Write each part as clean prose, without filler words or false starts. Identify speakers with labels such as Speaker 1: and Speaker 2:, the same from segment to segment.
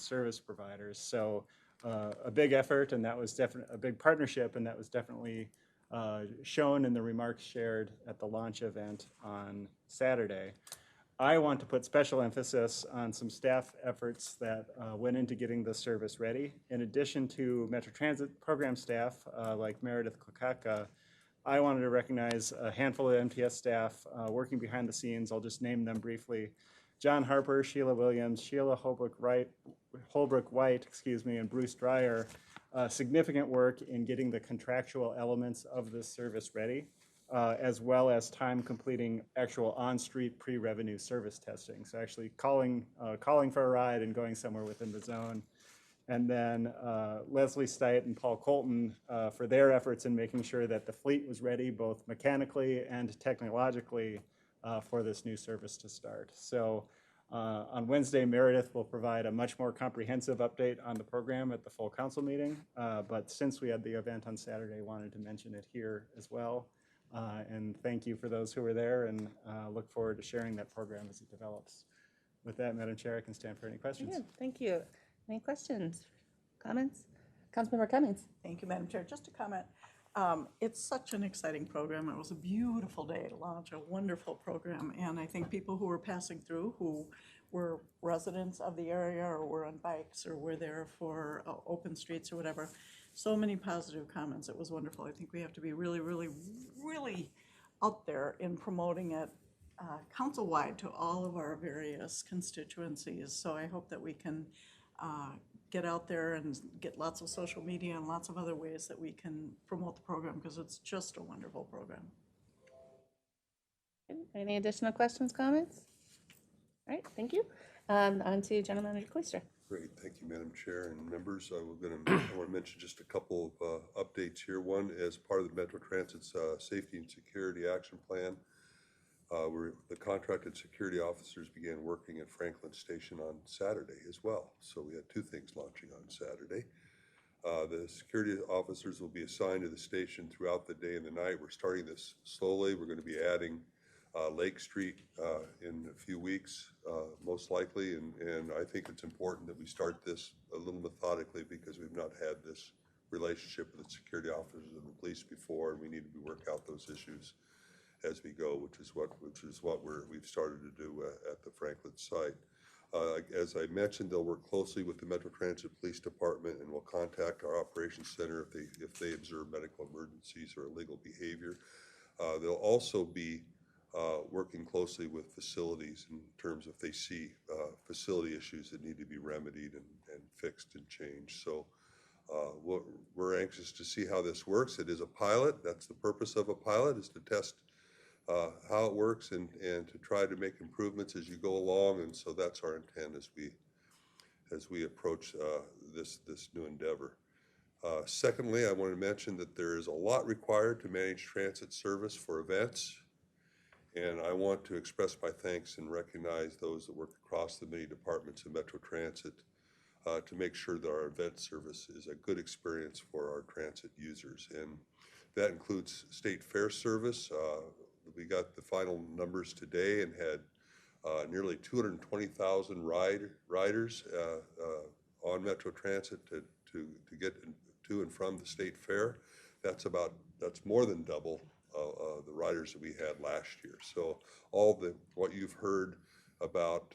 Speaker 1: service providers. So a big effort, and that was definitely a big partnership, and that was definitely shown in the remarks shared at the launch event on Saturday. I want to put special emphasis on some staff efforts that went into getting the service ready. In addition to Metro Transit program staff like Meredith Klokaka, I wanted to recognize a handful of MTS staff working behind the scenes. I'll just name them briefly. John Harper, Sheila Williams, Sheila Holbrook-White, and Bruce Dreyer. Significant work in getting the contractual elements of this service ready, as well as time completing actual on-street pre-revenue service testing. So actually calling for a ride and going somewhere within the zone. And then Leslie Stight and Paul Colton for their efforts in making sure that the fleet was ready both mechanically and technologically for this new service to start. So on Wednesday, Meredith will provide a much more comprehensive update on the program at the full council meeting. But since we had the event on Saturday, I wanted to mention it here as well. And thank you for those who were there, and look forward to sharing that program as it develops. With that, Madam Chair, I can stand for any questions.
Speaker 2: Yeah, thank you. Any questions, comments? Councilmember Cummings.
Speaker 3: Thank you, Madam Chair. Just a comment. It's such an exciting program. It was a beautiful day to launch a wonderful program, and I think people who were passing through, who were residents of the area or were on bikes or were there for open streets or whatever, so many positive comments. It was wonderful. I think we have to be really, really, really out there in promoting it council-wide to all of our various constituencies. So I hope that we can get out there and get lots of social media and lots of other ways that we can promote the program, because it's just a wonderful program.
Speaker 2: Any additional questions, comments? All right, thank you. On to General Manager Cloister.
Speaker 4: Great, thank you, Madam Chair and members. I want to mention just a couple of updates here. One, as part of the Metro Transit's Safety and Security Action Plan, the contracted security officers began working at Franklin Station on Saturday as well. So we had two things launching on Saturday. The security officers will be assigned to the station throughout the day and the night. We're starting this slowly. We're going to be adding Lake Street in a few weeks, most likely. And I think it's important that we start this a little methodically, because we've not had this relationship with the security officers and the police before, and we need to work out those issues as we go, which is what we've started to do at the Franklin site. As I mentioned, they'll work closely with the Metro Transit Police Department, and will contact our operations center if they observe medical emergencies or illegal behavior. They'll also be working closely with facilities in terms of if they see facility issues that need to be remedied and fixed and changed. So we're anxious to see how this works. It is a pilot. That's the purpose of a pilot, is to test how it works and to try to make improvements as you go along. And so that's our intent as we approach this new endeavor. Secondly, I want to mention that there is a lot required to manage transit service for events. And I want to express my thanks and recognize those that work across the many departments of Metro Transit to make sure that our event service is a good experience for our transit users. And that includes state fair service. We got the final numbers today and had nearly 220,000 riders on Metro Transit to get to and from the state fair. That's more than double the riders that we had last year. So what you've heard about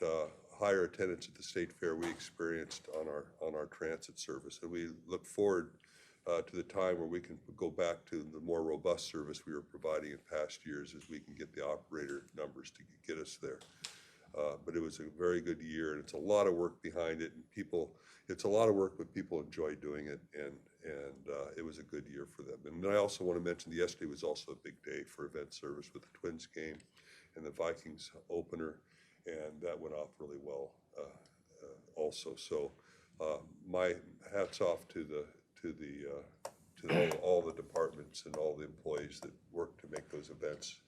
Speaker 4: higher attendance at the state fair, we experienced on our transit service, and we look forward to the time where we can go back to the more robust service we were providing in past years, as we can get the operator numbers to get us there. But it was a very good year, and it's a lot of work behind it, and it's a lot of work, but people enjoy doing it, and it was a good year for them. And I also want to mention that yesterday was also a big day for event service with the Twins game and the Vikings opener, and that went off really well also. So my hats off to all the departments and all the employees that work to make those events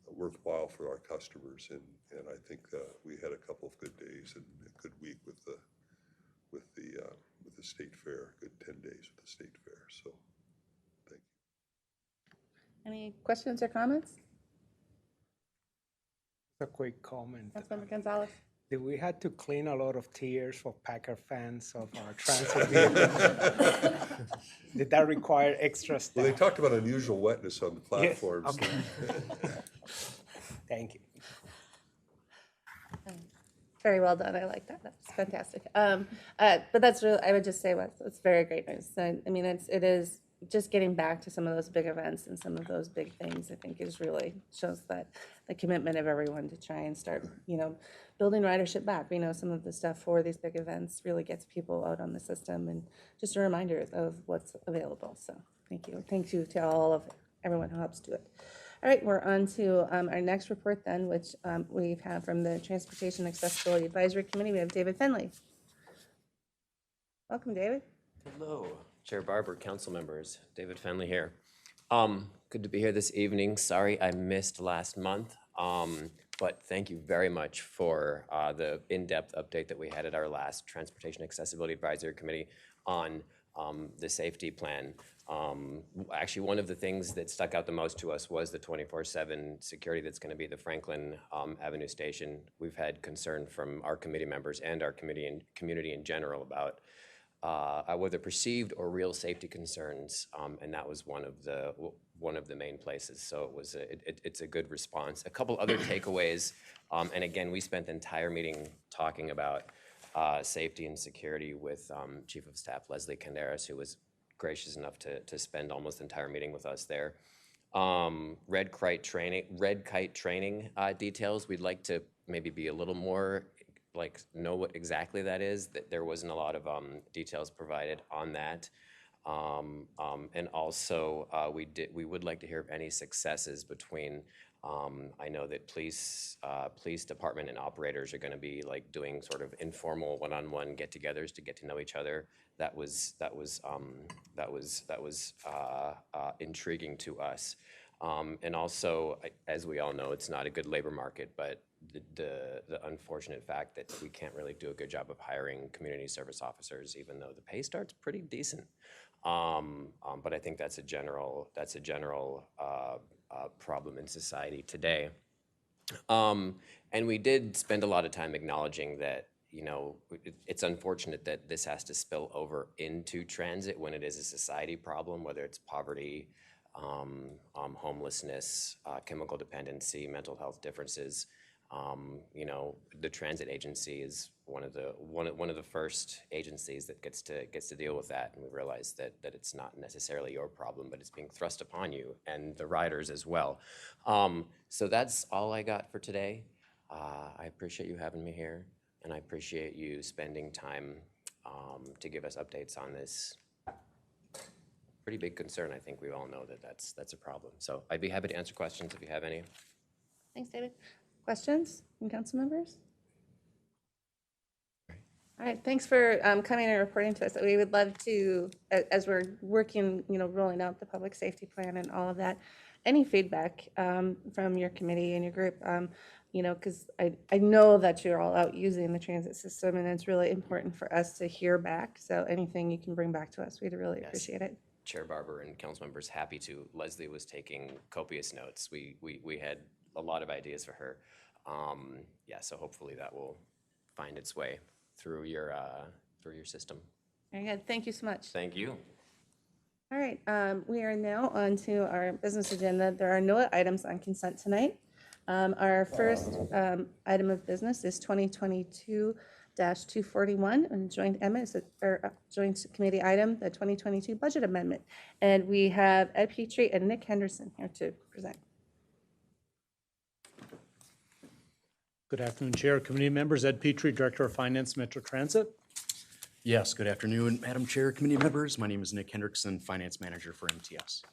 Speaker 4: worthwhile for our customers. And I think we had a couple of good days and a good week with the state fair, good 10 days with the state fair. So thank you.
Speaker 2: Any questions or comments?
Speaker 5: A quick comment.
Speaker 2: Councilmember Gonzalez.
Speaker 5: We had to clean a lot of tears for Packer fans of our transit vehicles. Did that require extra
Speaker 4: Well,
Speaker 5: staff?
Speaker 4: they talked about unusual wetness on the
Speaker 5: Yes,
Speaker 4: platforms.
Speaker 5: okay. Thank you.
Speaker 2: Very well done. I like that. That's fantastic. But that's really, I would just say it's very great news. I mean, it is just getting back to some of those big events and some of those big things, I think is really shows that the commitment of everyone to try and start, building ridership back. We know some of the stuff for these big events really gets people out on the system, and just a reminder of what's available. So thank you. Thank you to all of everyone who helps do it. All right, we're on to our next report then, which we have from the Transportation Accessibility Advisory Committee. We have David Finley. Welcome, David.
Speaker 6: Hello, Chair Barber, council members, David Fenley here. Good to be here this evening. Sorry I missed last month, but thank you very much for the in-depth update that we had at our last Transportation Accessibility Advisory Committee on the safety plan. Actually, one of the things that stuck out the most to us was the 24/7 security that's going to be the Franklin Avenue station. We've had concern from our committee members and our community in general about whether perceived or real safety concerns, and that was one of the main places. So it was it's a good response. A couple other takeaways, and again, we spent the entire meeting talking about safety and security with Chief of Staff Leslie Canderas, who was gracious enough to spend almost the entire meeting with us there. Red kite training details. We'd like to maybe be a little more know what exactly that is. That there wasn't a lot of details provided on that. And also, we would like to hear of any successes between. I know that police department and operators are going to be doing sort of informal one-on-one get-togethers to get to know each other. That was intriguing to us. And also, as we all know, it's not a good labor market, but the unfortunate fact that we can't really do a good job of hiring community service officers, even though the pay start's pretty decent. But I think that's a general problem in society today. And we did spend a lot of time acknowledging that, it's unfortunate that this has to spill over into transit when it is a society problem, whether it's poverty, homelessness, chemical dependency, mental health differences. The transit agency is one of the first agencies that gets to deal with that, and we realize that it's not necessarily your problem, but it's being thrust upon you and the riders as well. So that's all I got for today. I appreciate you having me here, and I appreciate you spending time to give us updates on this pretty big concern. I think we all know that that's a problem. So I'd be happy to answer questions if you have any.
Speaker 2: Thanks, David. Questions from council members? All right, thanks for coming and reporting to us. We would love to, as we're working, rolling out the public safety plan and all of that, any feedback from your committee and your group, because I know that you're all out using the transit system, and it's really important for us to hear back. So anything you can bring back to us, we'd really appreciate it.
Speaker 6: Chair Barber and council members, happy to. Leslie was taking copious notes. We had a lot of ideas for her. So hopefully that will find its way through your system.
Speaker 2: Very good. Thank you so much.
Speaker 6: Thank you.
Speaker 2: All right, we are now on to our business agenda. There are no items on consent tonight. Our first item of business is 2022-241, and joint committee item, the 2022 budget amendment. And we have Ed Petrie and Nick Henderson here to present.
Speaker 7: Good afternoon, Chair, committee members. Ed Petrie, Director of Finance, Metro Transit.
Speaker 8: Yes, good afternoon, Madam Chair, committee members. My name is Nick Hendrickson, Finance Manager for MTS.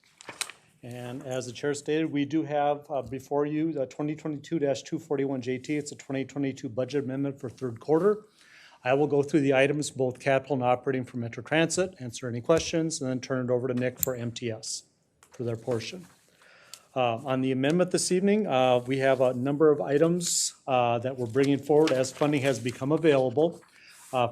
Speaker 7: And as the chair stated, we do have before you the 2022-241 JT. It's a 2022 budget amendment for third quarter. I will go through the items, both capital and operating for Metro Transit, answer any questions, and then turn it over to Nick for MTS for their portion. On the amendment this evening, we have a number of items that we're bringing forward as funding has become available.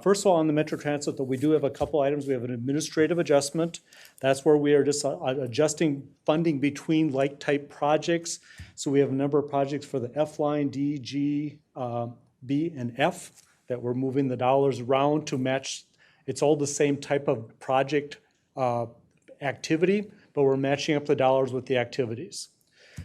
Speaker 7: First of all, on the Metro Transit, though, we do have a couple items. We have an administrative adjustment. That's where we are just adjusting funding between like-type projects. So we have a number of projects for the F line, D, G, B, and F, that we're moving the dollars around to match. It's all the same type of project activity, but we're matching up the dollars with the activities.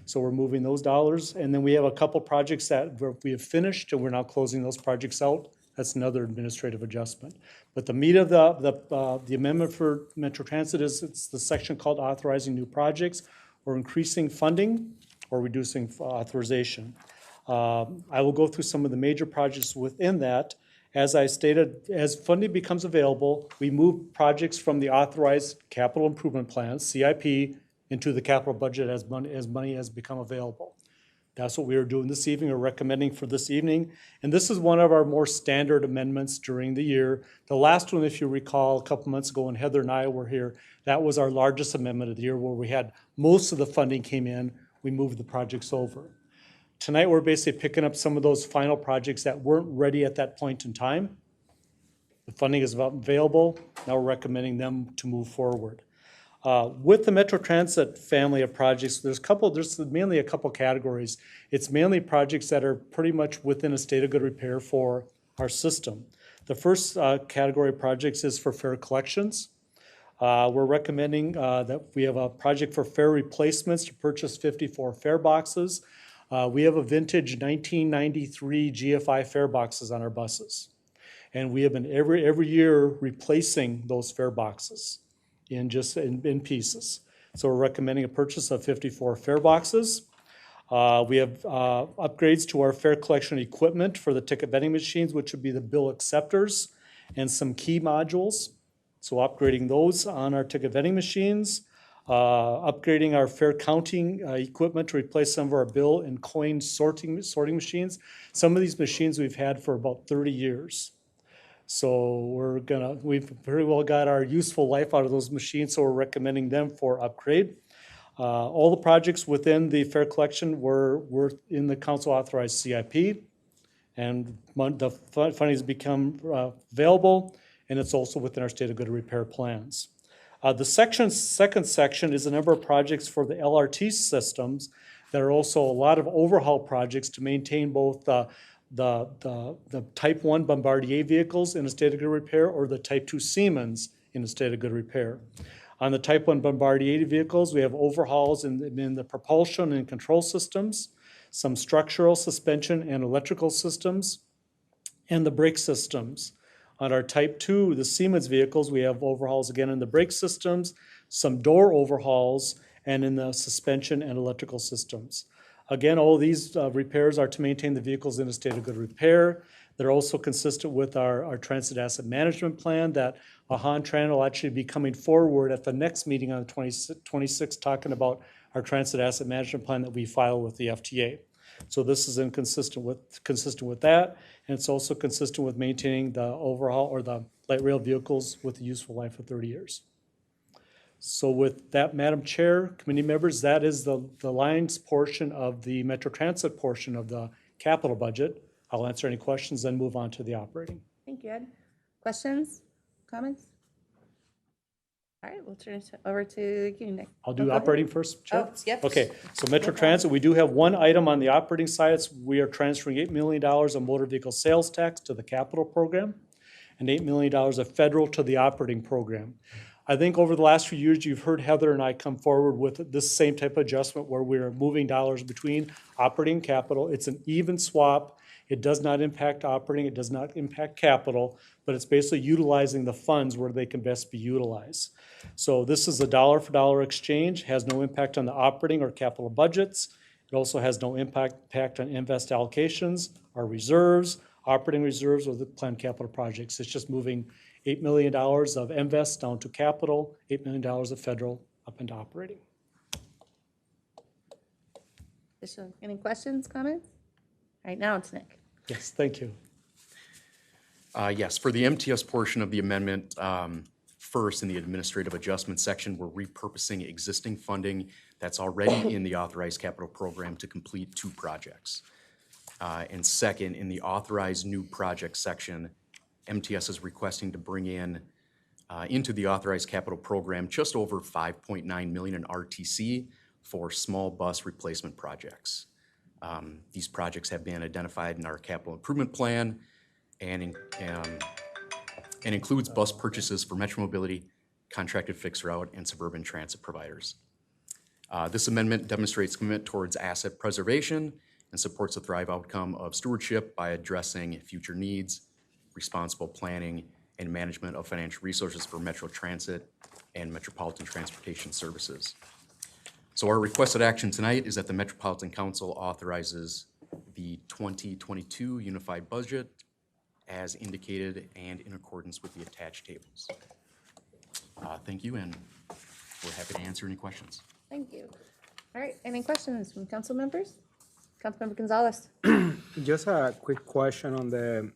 Speaker 7: So we're moving those dollars, and then we have a couple projects that we have finished, and we're now closing those projects out. That's another administrative adjustment. But the meat of the amendment for Metro Transit is it's the section called authorizing new projects or increasing funding or reducing authorization. I will go through some of the major projects within that. As I stated, as funding becomes available, we move projects from the authorized capital improvement plans, CIP, into the capital budget as money has become available. That's what we are doing this evening, or recommending for this evening. And this is one of our more standard amendments during the year. The last one, if you recall, a couple months ago when Heather and I were here, that was our largest amendment of the year where we had most of the funding came in, we moved the projects over. Tonight, we're basically picking up some of those final projects that weren't ready at that point in time. The funding is available. Now we're recommending them to move forward. With the Metro Transit family of projects, there's mainly a couple categories. It's mainly projects that are pretty much within a state of good repair for our system. The first category of projects is for fare collections. We're recommending that we have a project for fare replacements to purchase 54 fare boxes. We have a vintage 1993 GFI fare boxes on our buses. And we have been every year replacing those fare boxes in pieces. So we're recommending a purchase of 54 fare boxes. We have upgrades to our fare collection equipment for the ticket vending machines, which would be the bill acceptors and some key modules. So upgrading those on our ticket vending machines. Upgrading our fare counting equipment to replace some of our bill and coin sorting machines. Some of these machines we've had for about 30 years. So we've very well got our useful life out of those machines, so we're recommending them for upgrade. All the projects within the fare collection were in the council authorized CIP, and the funding has become available, and it's also within our state of good repair plans. The second section is a number of projects for the LRT systems that are also a lot of overhaul projects to maintain both the Type 1 Bombardier vehicles in a state of good repair or the Type 2 Siemens in a state of good repair. On the Type 1 Bombardier vehicles, we have overhauls in the propulsion and control systems, some structural, suspension, and electrical systems, and the brake systems. On our Type 2, the Siemens vehicles, we have overhauls again in the brake systems, some door overhauls, and in the suspension and electrical systems. Again, all these repairs are to maintain the vehicles in a state of good repair. They're also consistent with our transit asset management plan that Tran will actually be coming forward at the next meeting on the 26th, talking about our transit asset management plan that we file with the FTA. So this is consistent with that, and it's also consistent with maintaining the overhaul or the light rail vehicles with a useful life of 30 years. So with that, Madam Chair, committee members, that is the lines portion of the Metro Transit portion of the capital budget. I'll answer any questions, then move on to the operating.
Speaker 2: Thank you, Ed. Questions, comments? All right, we'll turn it over to you, Nick.
Speaker 7: I'll do
Speaker 2: go ahead.
Speaker 7: operating first, Chair?
Speaker 2: Oh, yep.
Speaker 7: Okay, so Metro Transit, we do have one item on the operating side. We are transferring $8 million of motor vehicle sales tax to the capital program and $8 million of federal to the operating program. I think over the last few years, you've heard Heather and I come forward with this same type of adjustment where we're moving dollars between operating and capital. It's an even swap. It does not impact operating. It does not impact capital, but it's basically utilizing the funds where they can best be utilized. So this is a dollar-for-dollar exchange, has no impact on the operating or capital budgets. It also has no impact on invest allocations, our reserves, operating reserves, or the planned capital projects. It's just moving $8 million of invest down to capital, $8 million of federal up into operating.
Speaker 2: Any questions, comments? All right, now it's Nick.
Speaker 7: Yes, thank you.
Speaker 8: Yes, for the MTS portion of the amendment, first in the administrative adjustment section, we're repurposing existing funding that's already in the authorized capital program to complete 2 projects. And second, in the authorized new project section, MTS is requesting to bring in into the authorized capital program just over $5.9 million in RTC for small bus replacement projects. These projects have been identified in our capital improvement plan and includes bus purchases for Metro Mobility, contracted fixed route, and suburban transit providers. This amendment demonstrates commitment towards asset preservation and supports the Thrive outcome of stewardship by addressing future needs, responsible planning, and management of financial resources for Metro Transit and Metropolitan Transportation Services. So our requested action tonight is that the Metropolitan Council authorizes the 2022 unified budget as indicated and in accordance with the attached tables. Thank you, and we're happy to answer any questions.
Speaker 2: Thank you. All right, any questions from council members? Councilmember Gonzalez?
Speaker 5: Just a quick question on the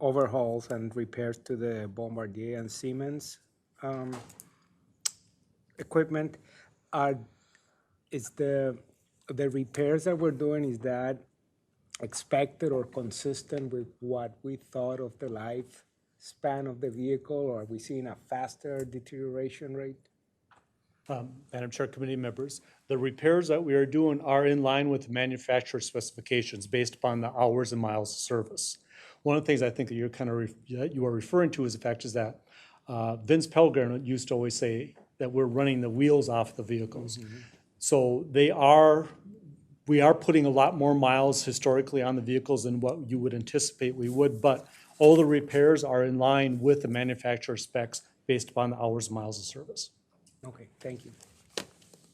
Speaker 5: overhauls and repairs to the Bombardier and Siemens equipment. Is the repairs that we're doing, is that expected or consistent with what we thought of the lifespan of the vehicle, or are we seeing a faster deterioration rate?
Speaker 7: Madam Chair, committee members, the repairs that we are doing are in line with manufacturer specifications based upon the hours and miles of service. One of the things I think that you are referring to is the fact is that Vince Pelgrin used to always say that we're running the wheels off the vehicles. Mm-hmm. So we are putting a lot more miles historically on the vehicles than what you would anticipate we would, but all the repairs are in line with the manufacturer specs based upon the hours and miles of service.
Speaker 5: Okay, thank you.
Speaker 2: All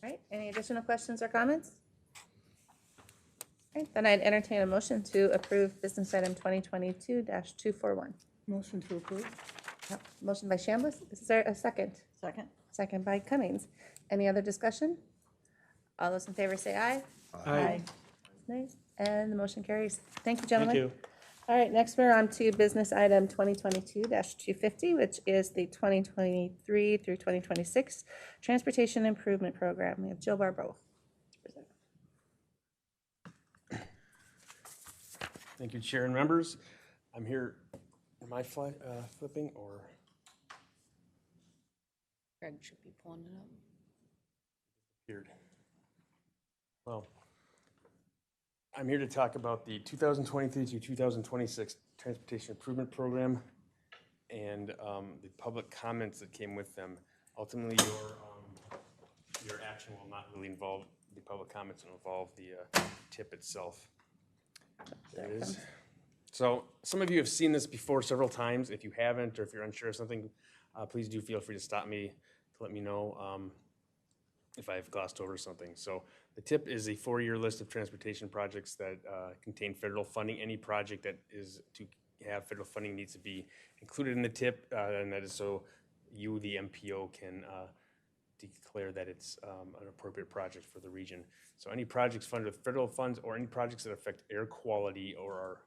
Speaker 2: right, any additional questions or comments? All right, then I'd entertain a motion to approve business item 2022-241.
Speaker 3: Motion to approve.
Speaker 2: Yep, motion by Chambliss. Is there a second?
Speaker 3: Second.
Speaker 2: Second by Cummings. Any other discussion? All those in favor say aye.
Speaker 3: Aye.
Speaker 2: Nice. And the motion carries. Thank you, gentlemen.
Speaker 7: Thank you.
Speaker 2: All right, next we're on to business item 2022-250, which is the 2023 through 2026 Transportation Improvement Program. We have Jill Barbeau.
Speaker 9: Thank you, Chair and members. I'm here, am I flipping or?
Speaker 10: Greg should be pulling it up.
Speaker 9: Weird. Well, I'm here to talk about the 2023 to 2026 Transportation Improvement Program and the public comments that came with them. Ultimately, your action will not really involve the public comments, it will involve the tip itself. There it is. So some of you have seen this before several times. If you haven't, or if you're unsure of something, please do feel free to stop me to let me know if I've glossed over something. So the TIP is a 4-year list of transportation projects that contain federal funding. Any project that is to have federal funding needs to be included in the TIP, and that is so you, the MPO, can declare that it's an appropriate project for the region. So any projects funded with federal funds or any projects that affect air quality or are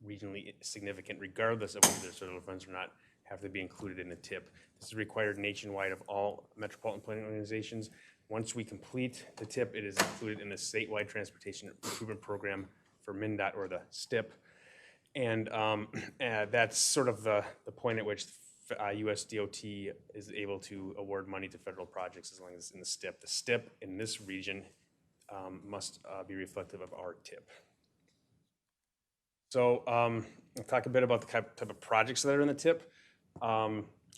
Speaker 9: regionally significant, regardless of whether there's federal funds or not, have to be included in the TIP. This is required nationwide of all metropolitan planning organizations. Once we complete the TIP, it is included in the statewide transportation improvement program for MnDOT, or the STIP. And that's sort of the point at which US DOT is able to award money to federal projects as long as it's in the STIP. The STIP in this region must be reflective of our TIP. So I'll talk a bit about the type of projects that are in the TIP.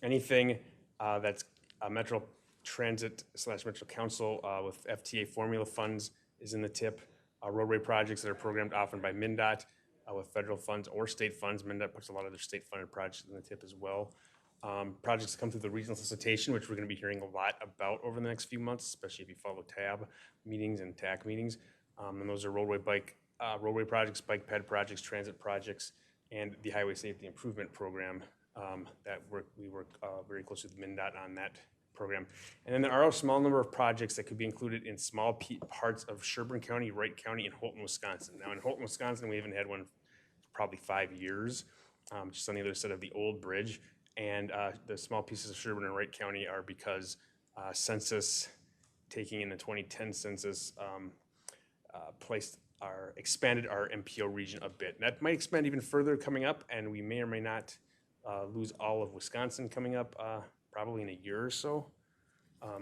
Speaker 9: Anything that's Metro Transit / Metro Council with FTA formula funds is in the TIP. Roadway projects that are programmed often by MnDOT with federal funds or state funds. MnDOT puts a lot of their state funded projects in the TIP as well. Projects that come through the regional solicitation, which we're going to be hearing a lot about over the next few months, especially if you follow TAB meetings and TAC meetings. And those are roadway projects, bike ped projects, transit projects, and the Highway Safety Improvement Program that we work very closely with MnDOT on that program. And then there are a small number of projects that could be included in small parts of Sherburne County, Wright County, and Holton, Wisconsin. Now in Holton, Wisconsin, we haven't had one for probably 5 years, just on the other side of the old bridge. And the small pieces of Sherburne and Wright County are because census, taking in the 2010 census, expanded our MPO region a bit. And that might expand even further coming up, and we may or may not lose all of Wisconsin coming up probably in a year or so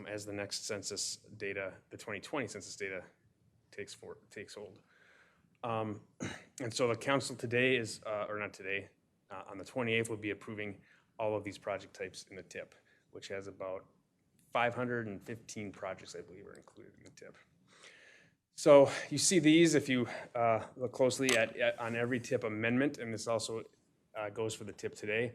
Speaker 9: as the next census data, the 2020 census data, takes hold. And so the council today is, or not today, on the 28th, will be approving all of these project types in the TIP, which has about 515 projects, I believe, are included in the TIP. So you see these if you look closely on every TIP amendment, and this also goes for the TIP today.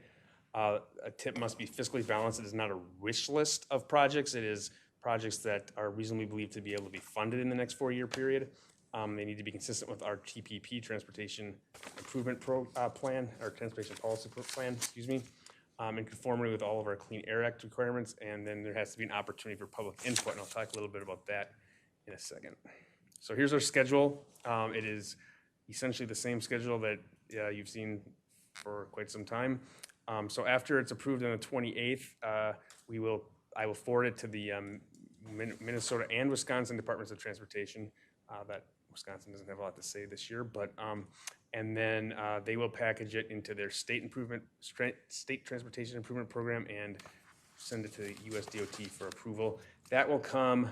Speaker 9: A TIP must be fiscally balanced. It is not a wish list of projects. It is projects that are reasonably believed to be able to be funded in the next 4-year period. They need to be consistent with our TPP, Transportation Improvement Plan, or Transportation Policy Plan, excuse me, in conformity with all of our Clean Air Act requirements, and then there has to be an opportunity for public input, and I'll talk a little bit about that in a second. So here's our schedule. It is essentially the same schedule that you've seen for quite some time. So after it's approved on the 28th, I will forward it to the Minnesota and Wisconsin Departments of Transportation. That Wisconsin doesn't have a lot to say this year, but and then they will package it into their state transportation improvement program and send it to the USDOT for approval. That will come.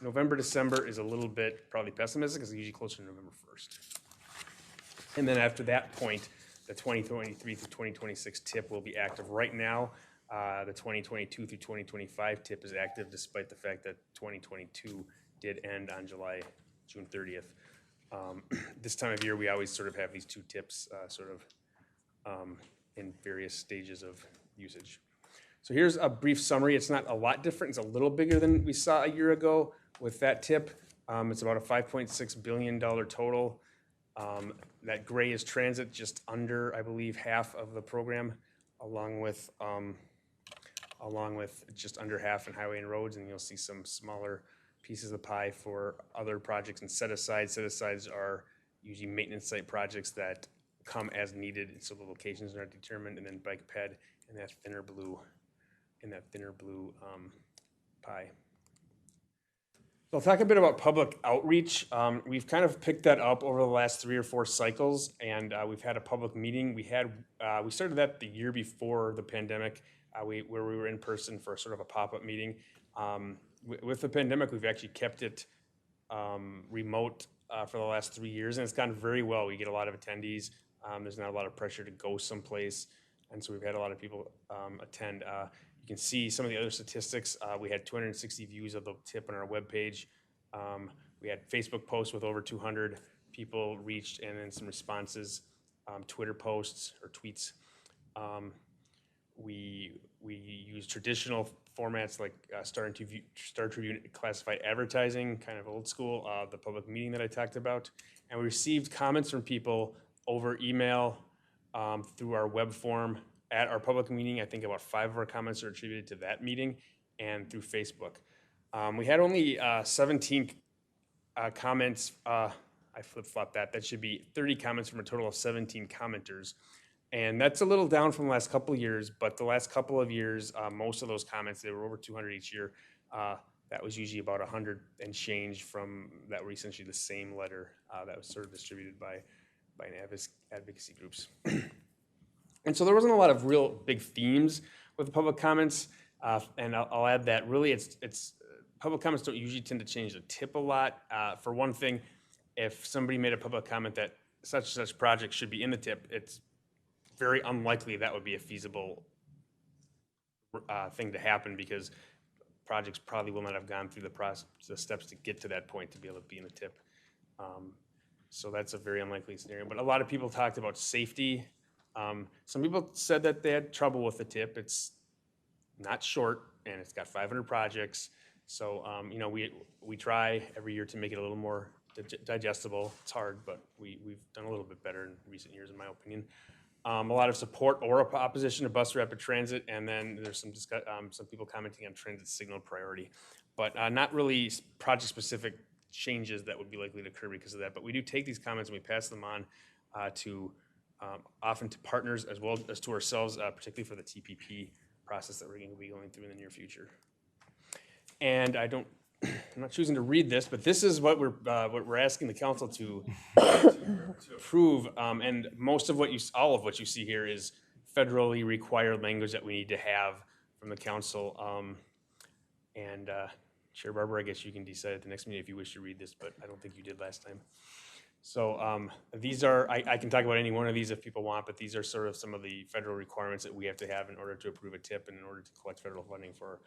Speaker 9: November, December is a little bit probably pessimistic because it's usually closer to November 1st. And then after that point, the 2023 through 2026 TIP will be active. Right now, the 2022 through 2025 TIP is active despite the fact that 2022 did end on June 30th. This time of year, we always sort of have these two TIPs in various stages of usage. So here's a brief summary. It's not a lot different. It's a little bigger than we saw a year ago with that TIP. It's about a $5.6 billion total. That gray is transit, just under, I believe, half of the program, along with just under half in highway and roads, and you'll see some smaller pieces of the pie for other projects and set-asides. Set-asides are usually maintenance site projects that come as needed, so the locations are not determined, and then bike ped in that thinner blue pie. So I'll talk a bit about public outreach. We've kind of picked that up over the last 3 or 4 cycles, and we've had a public meeting. We started that the year before the pandemic, where we were in person for sort of a pop-up meeting. With the pandemic, we've actually kept it remote for the last 3 years, and it's gone very well. We get a lot of attendees. There's not a lot of pressure to go someplace, and so we've had a lot of people attend. You can see some of the other statistics. We had 260 views of the TIP on our webpage. We had Facebook posts with over 200 people reached, and then some responses, Twitter posts or tweets. We use traditional formats like Star Tribune classified advertising, kind of old school, the public meeting that I talked about. And we received comments from people over email, through our web form at our public meeting. I think about 5 of our comments are attributed to that meeting, and through Facebook. We had only 17 comments. I flip-flopped that. That should be 30 comments from a total of 17 commenters. And that's a little down from the last couple of years, but the last couple of years, most of those comments, they were over 200 each year. That was usually about 100 and change from that were essentially the same letter that was sort of distributed by advocacy groups. And so there wasn't a lot of real big themes with the public comments. And I'll add that really it's public comments don't usually tend to change the TIP a lot. For one thing, if somebody made a public comment that such and such project should be in the TIP, it's very unlikely that would be a feasible thing to happen, because projects probably will not have gone through the steps to get to that point to be able to be in the TIP. So that's a very unlikely scenario. But a lot of people talked about safety. Some people said that they had trouble with the TIP. It's not short, and it's got 500 projects. So we try every year to make it a little more digestible. It's hard, but we've done a little bit better in recent years, in my opinion. A lot of support or opposition to bus rapid transit, and then there's some people commenting on transit signal priority, but not really project-specific changes that would be likely to occur because of that. But we do take these comments and we pass them on often to partners as well as to ourselves, particularly for the TPP process that we're going to be going through in the near future. And I'm not choosing to read this, but this is what we're asking the council to approve. And all of what you see here is federally required language that we need to have from the council. Chair Barber, I guess you can decide at the next meeting if you wish to read this, but I don't think you did last time. So these are, I can talk about any one of these if people want, but these are sort of some of the federal requirements that we have to have in order to approve a TIP and in order to collect federal funding for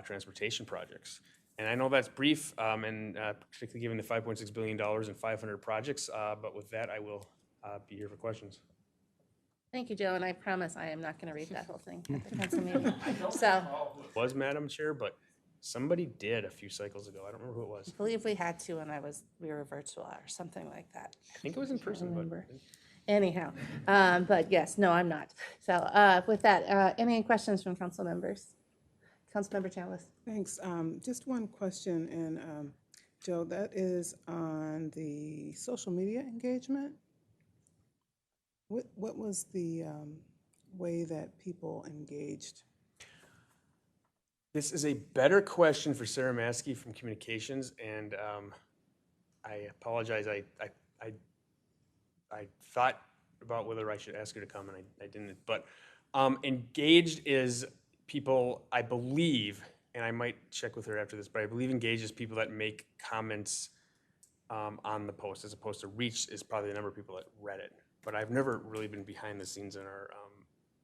Speaker 9: transportation projects. And I know that's brief, and particularly given the $5.6 billion and 500 projects, but with that, I will be here for questions.
Speaker 2: Thank you, Joe, and I promise I am not going to read that whole thing at the council meeting. So,
Speaker 9: Was Madam Chair, but somebody did a few cycles ago. I don't remember who it was.
Speaker 2: I believe we had to when we were virtual or something like that.
Speaker 9: I think it was in person, but
Speaker 2: Anyhow, but yes, no, I'm not. So with that, any questions from council members? Councilmember Chalice.
Speaker 11: Thanks. Just one question, and Joe, that is on the social media engagement. What was the way that people engaged?
Speaker 9: this is a better question for Sarah Maskey from Communications, and I apologize. I thought about whether I should ask her to come, and I didn't. But engaged is people, I believe, and I might check with her after this, but I believe engaged is people that make comments on the post, as opposed to reach is probably the number of people that read it. But I've never really been behind the scenes in our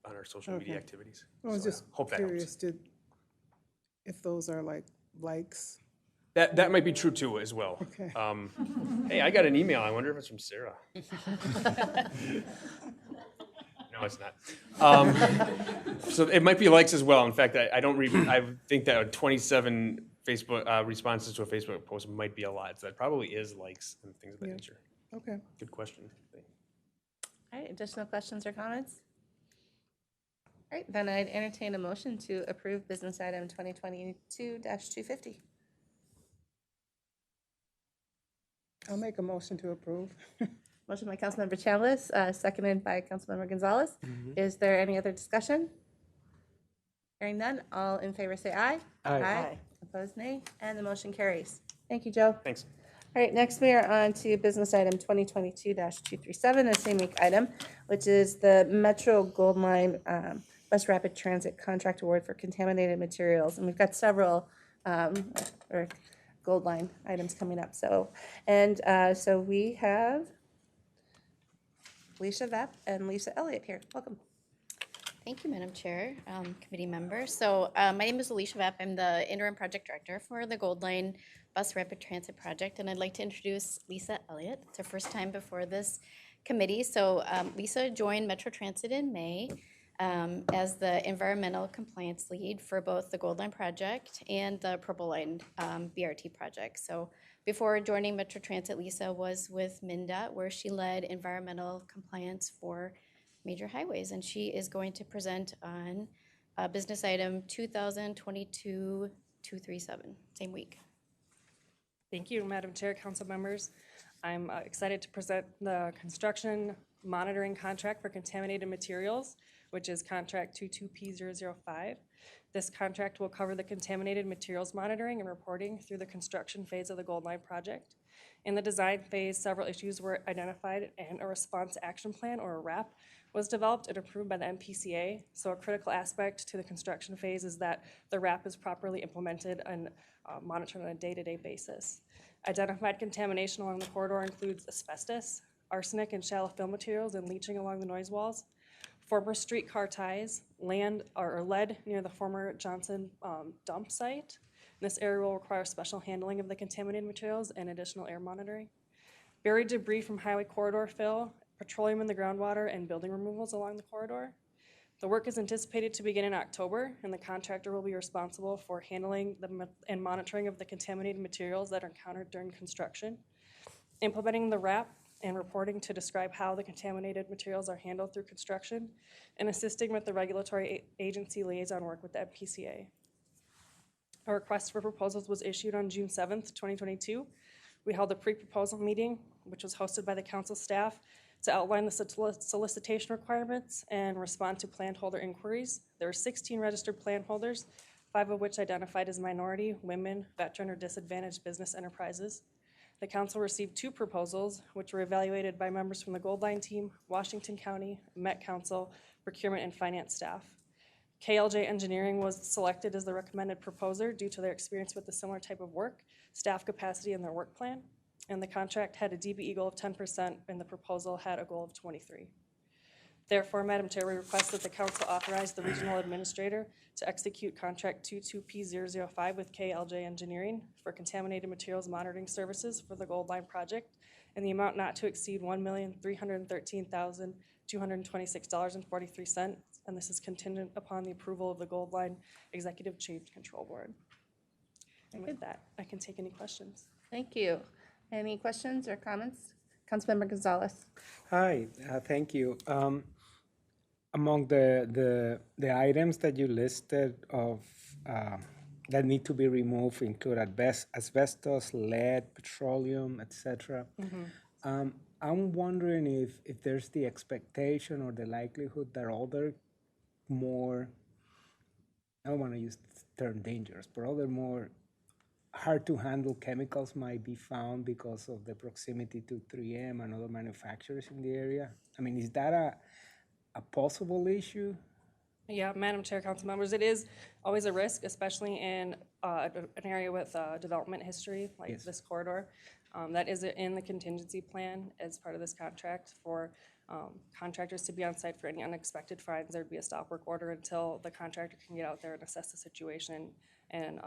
Speaker 9: on our social media activities.
Speaker 11: I was
Speaker 9: So
Speaker 11: just
Speaker 9: hope that
Speaker 11: curious,
Speaker 9: helps.
Speaker 11: if those are like likes.
Speaker 9: That might be true too as well.
Speaker 11: Okay.
Speaker 9: Hey, I got an email. I wonder if it's from Sarah. No, it's not. So it might be likes as well. In fact, I don't read. I think that 27 Facebook responses to a Facebook post might be a lot. So that probably is likes and things of that
Speaker 11: Yeah.
Speaker 9: nature.
Speaker 11: Okay.
Speaker 9: Good question.
Speaker 2: All right, additional questions or comments? All right, then I'd entertain a motion to approve business item 2022-250.
Speaker 11: I'll make a motion to approve.
Speaker 2: Motion by Councilmember Chalice, seconded by Councilmember Gonzalez. Is there any other discussion? Hearing none, all in favor say aye.
Speaker 5: Aye.
Speaker 2: Opposed, nay, and the motion carries. Thank you, Joe.
Speaker 9: Thanks.
Speaker 2: All right, next we are on to business item 2022-237, a same week item, which is the Metro Gold Line Bus Rapid Transit Contract Award for Contaminated Materials. And we've got several or Gold Line items coming up. So we have Alicia Vepp and Lisa Elliott here. Welcome.
Speaker 10: Thank you, Madam Chair, committee members. So my name is Alicia Vepp. I'm the interim project director for the Gold Line Bus Rapid Transit Project, and I'd like to introduce Lisa Elliott. It's her first time before this committee. So Lisa joined Metro Transit in May as the environmental compliance lead for both the Gold Line project and the Purple Line BRT project. So before joining Metro Transit, Lisa was with MnDOT, where she led environmental compliance for major highways, and she is going to present on business item 2022-237, same week.
Speaker 12: Thank you, Madam Chair, council members. I'm excited to present the construction monitoring contract for contaminated materials, which is contract 22P005. This contract will cover the contaminated materials monitoring and reporting through the construction phase of the Gold Line project. In the design phase, several issues were identified and a response action plan, or a RAP, was developed and approved by the MPCA. So a critical aspect to the construction phase is that the RAP is properly implemented and monitored on a day-to-day basis. Identified contamination along the corridor includes asbestos, arsenic and shallow fill materials, and leaching along the noise walls, former streetcar ties, land or lead near the former Johnson dump site. This area will require special handling of the contaminated materials and additional air monitoring. Buried debris from highway corridor fill, petroleum in the groundwater, and building removals along the corridor. The work is anticipated to begin in October, and the contractor will be responsible for handling and monitoring of the contaminated materials that are encountered during construction, implementing the RAP and reporting to describe how the contaminated materials are handled through construction, and assisting with the regulatory agency liaison work with the MPCA. A request for proposals was issued on June 7th, 2022. We held a pre-proposal meeting, which was hosted by the council staff, to outline the solicitation requirements and respond to plan holder inquiries. There were 16 registered plan holders, 5 of which identified as minority, women, veteran, or disadvantaged business enterprises. The council received 2 proposals, which were evaluated by members from the Gold Line team, Washington County, Met Council, procurement, and finance staff. KLJ Engineering was selected as the recommended proposer due to their experience with a similar type of work, staff capacity, and their work plan. And the contract had a DBE goal of 10%, and the proposal had a goal of 23%. Therefore, Madam Chair, we request that the council authorize the regional administrator to execute contract 22P005 with KLJ Engineering for contaminated materials monitoring services for the Gold Line project in the amount not to exceed $1,313,226.43, and this is contingent upon the approval of the Gold Line Executive Change Control Board. And with that, I can take any questions.
Speaker 2: Thank you. Any questions or comments? Councilmember Gonzalez.
Speaker 5: Hi, thank you. Among the items that you listed of that need to be removed include asbestos, lead, petroleum, etc. I'm wondering if there's the expectation or the likelihood that other more, I don't want to use the term dangerous, but other more hard to handle chemicals might be found because of the proximity to 3M and other manufacturers in the area. I mean, is that a possible issue?
Speaker 12: Yeah, Madam Chair, council members, it is always a risk, especially in an area with development history like
Speaker 5: Yes.
Speaker 12: this corridor. That is in the contingency plan as part of this contract for contractors to be on site for any unexpected finds. There'd be a stop work order until the contractor can get out there and assess the situation and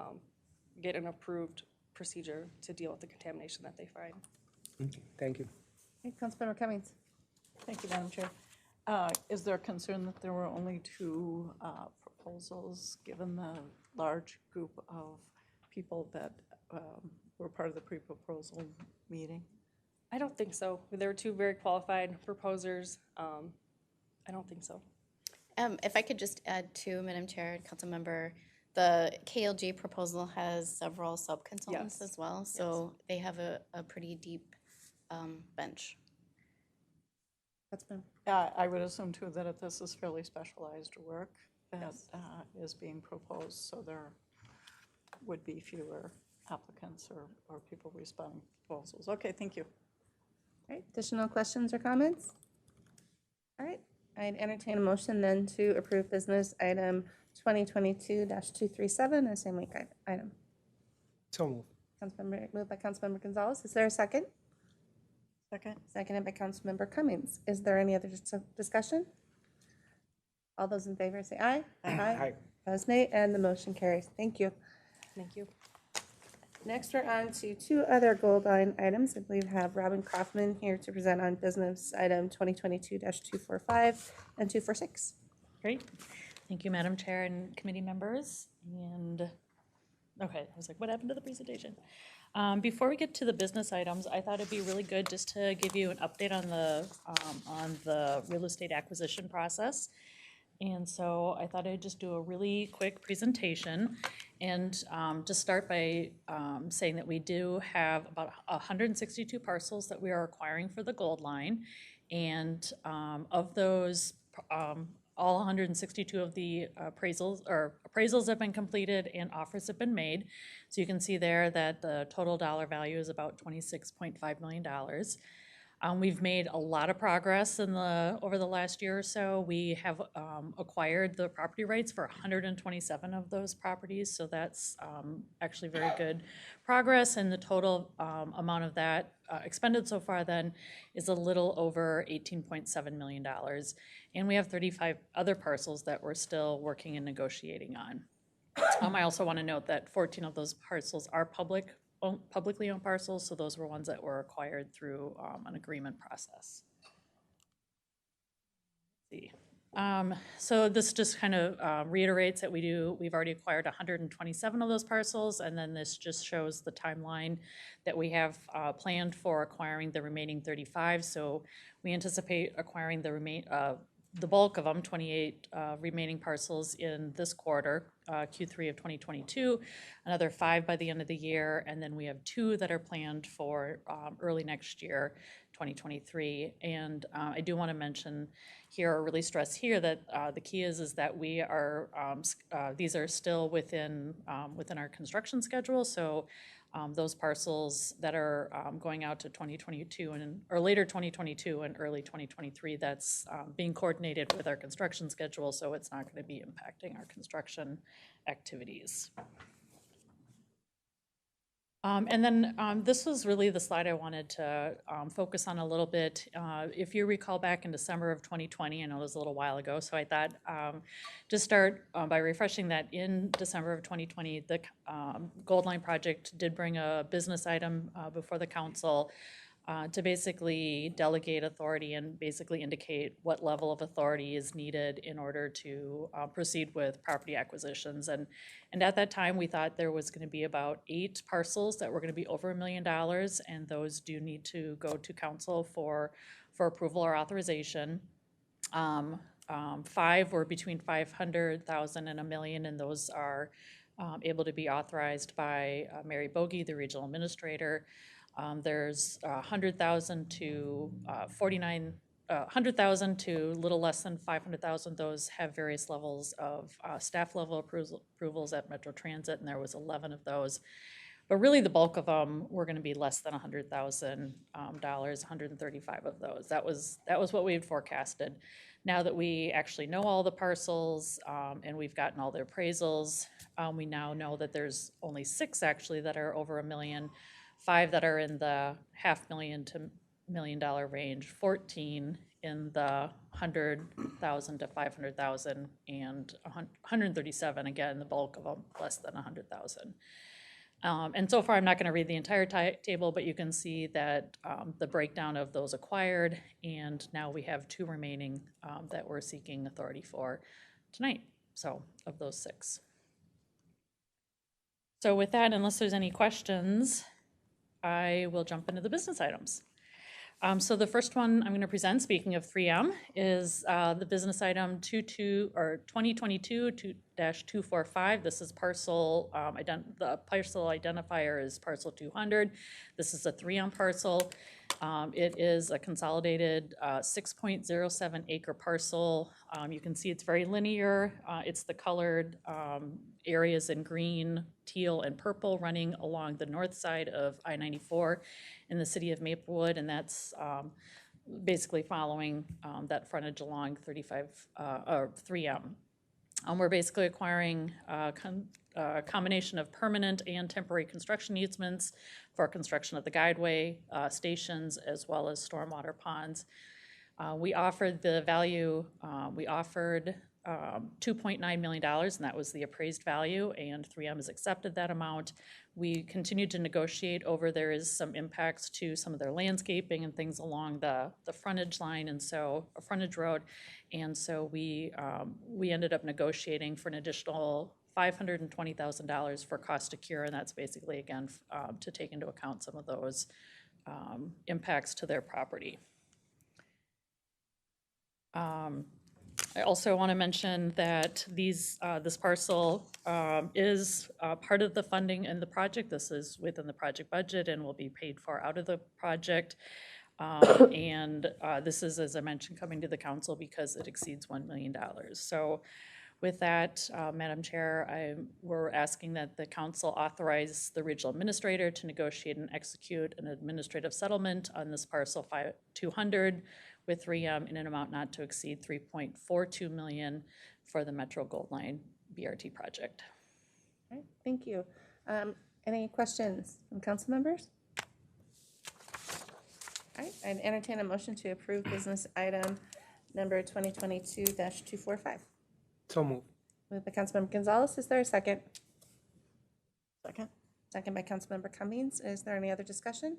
Speaker 12: get an approved procedure to deal with the contamination that they find.
Speaker 5: Okay, thank you.
Speaker 2: Okay, Councilmember Cummings.
Speaker 3: Thank you, Madam Chair. Is there concern that there were only two proposals, given the large group of people that were part of the pre-proposal meeting?
Speaker 12: I don't think so. There were two very qualified proposers. I don't think so.
Speaker 10: If I could just add to, Madam Chair, Council Member, the KLG proposal has several sub-consultants
Speaker 12: Yes.
Speaker 10: as well, so they have a pretty deep bench.
Speaker 3: I would assume too that this is fairly specialized work that is being proposed, so there would be fewer applicants or people responding to proposals. Okay, thank you.
Speaker 2: All right, additional questions or comments? All right, I'd entertain a motion then to approve business item 2022-237, a same week item.
Speaker 5: So moved.
Speaker 2: Moved by Councilmember Gonzalez. Is there a second?
Speaker 3: Second?
Speaker 2: Seconded by Councilmember Cummings. Is there any other discussion? All those in favor say aye.
Speaker 5: Aye.
Speaker 2: Opposed, nay, and the motion carries. Thank you.
Speaker 12: Thank you.
Speaker 2: Next, we're on to two other Gold Line items. I believe we have Robin Kaufman here to present on business item 2022-245 and 246.
Speaker 13: Great. Thank you, Madam Chair and committee members. And, okay, I was like, what happened to the presentation? Before we get to the business items, I thought it'd be really good just to give you an update on the real estate acquisition process. And so I thought I'd just do a really quick presentation and just start by saying that we do have about 162 parcels that we are acquiring for the Gold Line. And of those, all 162 of the appraisals have been completed and offers have been made. So you can see there that the total dollar value is about $26.5 million. We've made a lot of progress over the last year or so. We have acquired the property rights for 127 of those properties, so that's actually very good progress, and the total amount of that expended so far then is a little over $18.7 million. And we have 35 other parcels that we're still working and negotiating on. I also want to note that 14 of those parcels are publicly owned parcels, so those were ones that were acquired through an agreement process. Let's see. So this just kind of reiterates that we've already acquired 127 of those parcels, and then this just shows the timeline that we have planned for acquiring the remaining 35. So we anticipate acquiring the bulk of them, 28 remaining parcels in this quarter, Q3 of 2022, another 5 by the end of the year, and then we have 2 that are planned for early next year, 2023. And I do want to mention here, or really stress here, that the key is that we are, these are still within our construction schedule, so those parcels that are going out to 2022 or later 2022 and early 2023, that's being coordinated with our construction schedule, so it's not going to be impacting our construction activities. And then this was really the slide I wanted to focus on a little bit. If you recall back in December of 2020, I know it was a little while ago, so I thought just start by refreshing that in December of 2020, the Gold Line project did bring a business item before the council to basically delegate authority and basically indicate what level of authority is needed in order to proceed with property acquisitions. And at that time, we thought there was going to be about 8 parcels that were going to be over $1 million, and those do need to go to council for approval or authorization. 5 were between 500,000 and $1 million, and those are able to be authorized by Mary Bogie, the regional administrator. There's 100,000 to 100,000 to a little less than 500,000. Those have various levels of staff level approvals at Metro Transit, and there was 11 of those. But really, the bulk of them were going to be less than $100,000, 135 of those. That was what we had forecasted. Now that we actually know all the parcels and we've gotten all the appraisals, we now know that there's only 6 actually that are over $1 million. 5 that are in the $500,000 to $1 million range, 14 in the 100,000 to 500,000, and 137, again, the bulk of them less than 100,000. And so far, I'm not going to read the entire table, but you can see that the breakdown of those acquired, and now we have 2 remaining that we're seeking authority for tonight, so of those 6. So with that, unless there's any questions, I will jump into the business items. So the first one I'm going to present, speaking of 3M, is the business item 2022-245. This is parcel, the parcel identifier is parcel 200. This is a 3M parcel. It is a consolidated 6.07 acre parcel. You can see it's very linear. It's the colored areas in green, teal, and purple running along the north side of I-94 in the city of Maplewood, and that's basically following that frontage along 3M. We're basically acquiring a combination of permanent and temporary construction easements for construction of the guideway, stations, as well as stormwater ponds. We offered the value, $2.9 million, and that was the appraised value, and 3M has accepted that amount. We continued to negotiate over, there is some impacts to some of their landscaping and things along the frontage line, and so, a frontage road, and so we ended up negotiating for an additional $520,000 for cost to cure, and that's basically, again, to take into account some of those impacts to their property. I also want to mention that this parcel is part of the funding in the project. This is within the project budget and will be paid for out of the project. And this is, as I mentioned, coming to the council because it exceeds $1 million. So with that, Madam Chair, we're asking that the council authorize the regional administrator to negotiate and execute an administrative settlement on this parcel 200 with 3M in an amount not to exceed $3.42 million for the Metro Gold Line BRT project.
Speaker 2: All right, thank you. Any questions from council members? All right, I'd entertain a motion to approve business item number 2022-245.
Speaker 5: So moved.
Speaker 2: Moved by Councilmember Gonzalez. Is there a second?
Speaker 3: Second.
Speaker 2: Second by Councilmember Cummings. Is there any other discussion?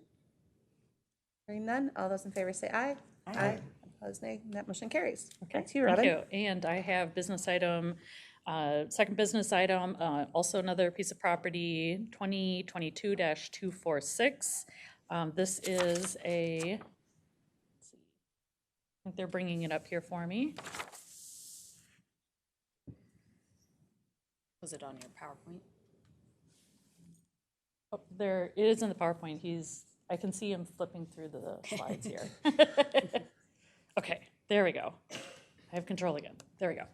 Speaker 2: Hearing none, all those in favor say aye. Aye. Opposed, nay. That motion carries.
Speaker 13: Okay,
Speaker 2: Back to you, Robin.
Speaker 13: Thank you. And I have business item, second business item, also another piece of property, 2022-246. This is a, let's see, I think they're bringing it up here for me.
Speaker 14: Was it on your PowerPoint?
Speaker 13: Oh, there, it is in the PowerPoint. I can see him flipping through the slides here. Okay, there we go. I have control again. There we go.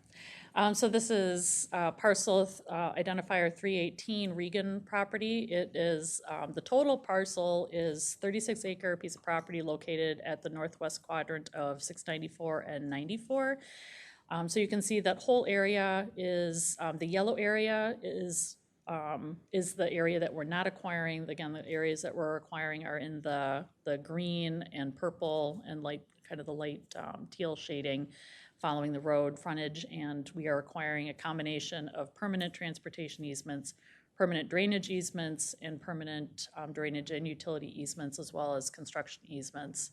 Speaker 13: So this is parcel identifier 318 Regan property. It is, the total parcel is 36-acre piece of property located at the northwest quadrant of 694 and 94. So you can see that whole area is, the yellow area is the area that we're not acquiring. Again, the areas that we're acquiring are in the green and purple and light, kind of the light teal shading following the road frontage, and we are acquiring a combination of permanent transportation easements, permanent drainage easements, and permanent drainage and utility easements, as well as construction easements.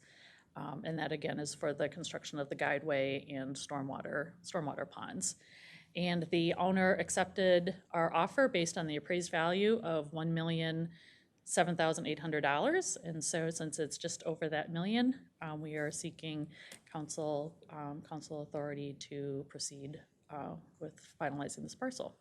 Speaker 13: And that, again, is for the construction of the guideway and stormwater ponds. And the owner accepted our offer based on the appraised value of $1,007,800. And so since it's just over that million, we are seeking council authority to proceed with finalizing this parcel.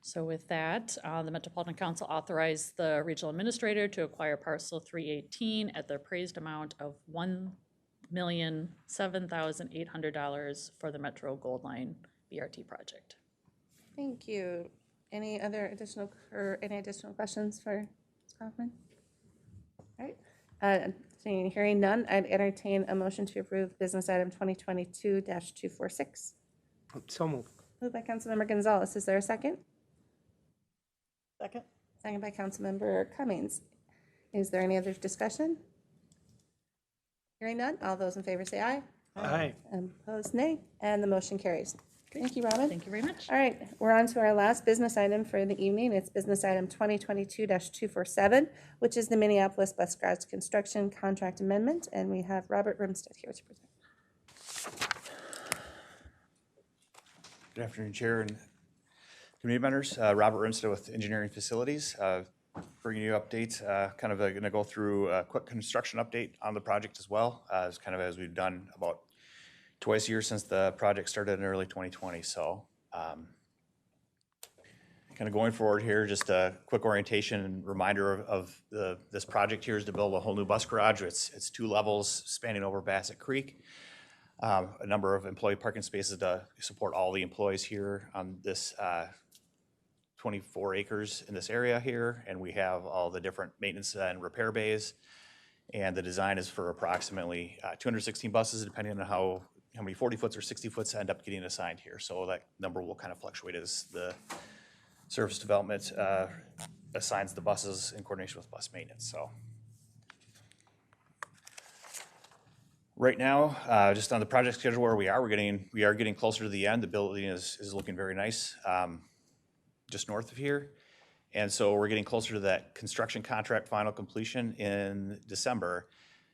Speaker 13: So with that, the Metropolitan Council authorized the regional administrator to acquire parcel 318 at the appraised amount of $1,007,800 for the Metro Gold Line BRT project.
Speaker 2: Thank you. Any additional questions for Ms. Kaufman? All right. Hearing none, I'd entertain a motion to approve business item 2022-246.
Speaker 5: So moved.
Speaker 2: Moved by Councilmember Gonzalez. Is there a second?
Speaker 3: Second?
Speaker 2: Second by Councilmember Cummings. Is there any other discussion? Hearing none, all those in favor say aye.
Speaker 5: Aye.
Speaker 2: Opposed, nay. And the motion carries. Thank you, Robin.
Speaker 13: Thank you very much.
Speaker 2: All right, we're on to our last business item for the evening. It's business item 2022-247, which is the Minneapolis Bus Garage Construction Contract Amendment, and we have Robert Rimstead here to present.
Speaker 14: Good afternoon, Chair and committee members. Robert Rimstead with Engineering Facilities, bringing you updates. Kind of going to go through a quick construction update on the project as well, as we've done about twice a year since the project started in early 2020. So kind of going forward here, just a quick orientation and reminder of this project here is to build a whole new bus garage. It's 2 levels spanning over Bassett Creek. A number of employee parking spaces to support all the employees here on this 24 acres in this area here. And we have all the different maintenance and repair bays. And the design is for approximately 216 buses, depending on how many 40-foots or 60-foots end up getting assigned here. So that number will kind of fluctuate as the service development assigns the buses in coordination with bus maintenance. So right now, just on the project schedule where we are getting closer to the end. The building is looking very nice, just north of here. And so we're getting closer to that construction contract final completion in December.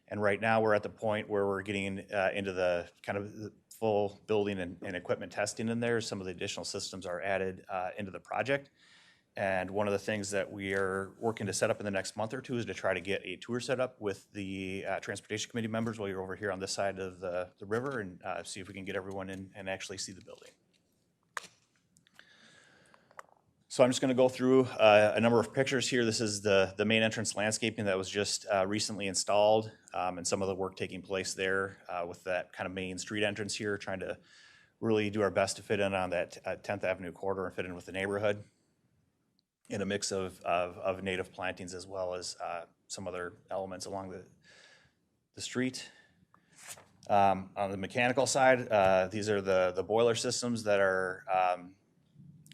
Speaker 14: And right now we're at the point where we're getting into the kind of the full building and equipment testing in there. Some of the additional systems are added into the project. And one of the things that we are working to set up in the next month or two is to try to get a tour set up with the Transportation Committee members while you're over here on this side of the river, and see if we can get everyone in and actually see the building. So I'm just going to go through a number of pictures here. This is the main entrance landscaping that was just recently installed, and some of the work taking place there with that kind of main street entrance here, trying to really do our best to fit in on that 10th Avenue corridor and fit in with the neighborhood, in a mix of native plantings as well as some other elements along the street. On the mechanical side, these are the boiler systems that are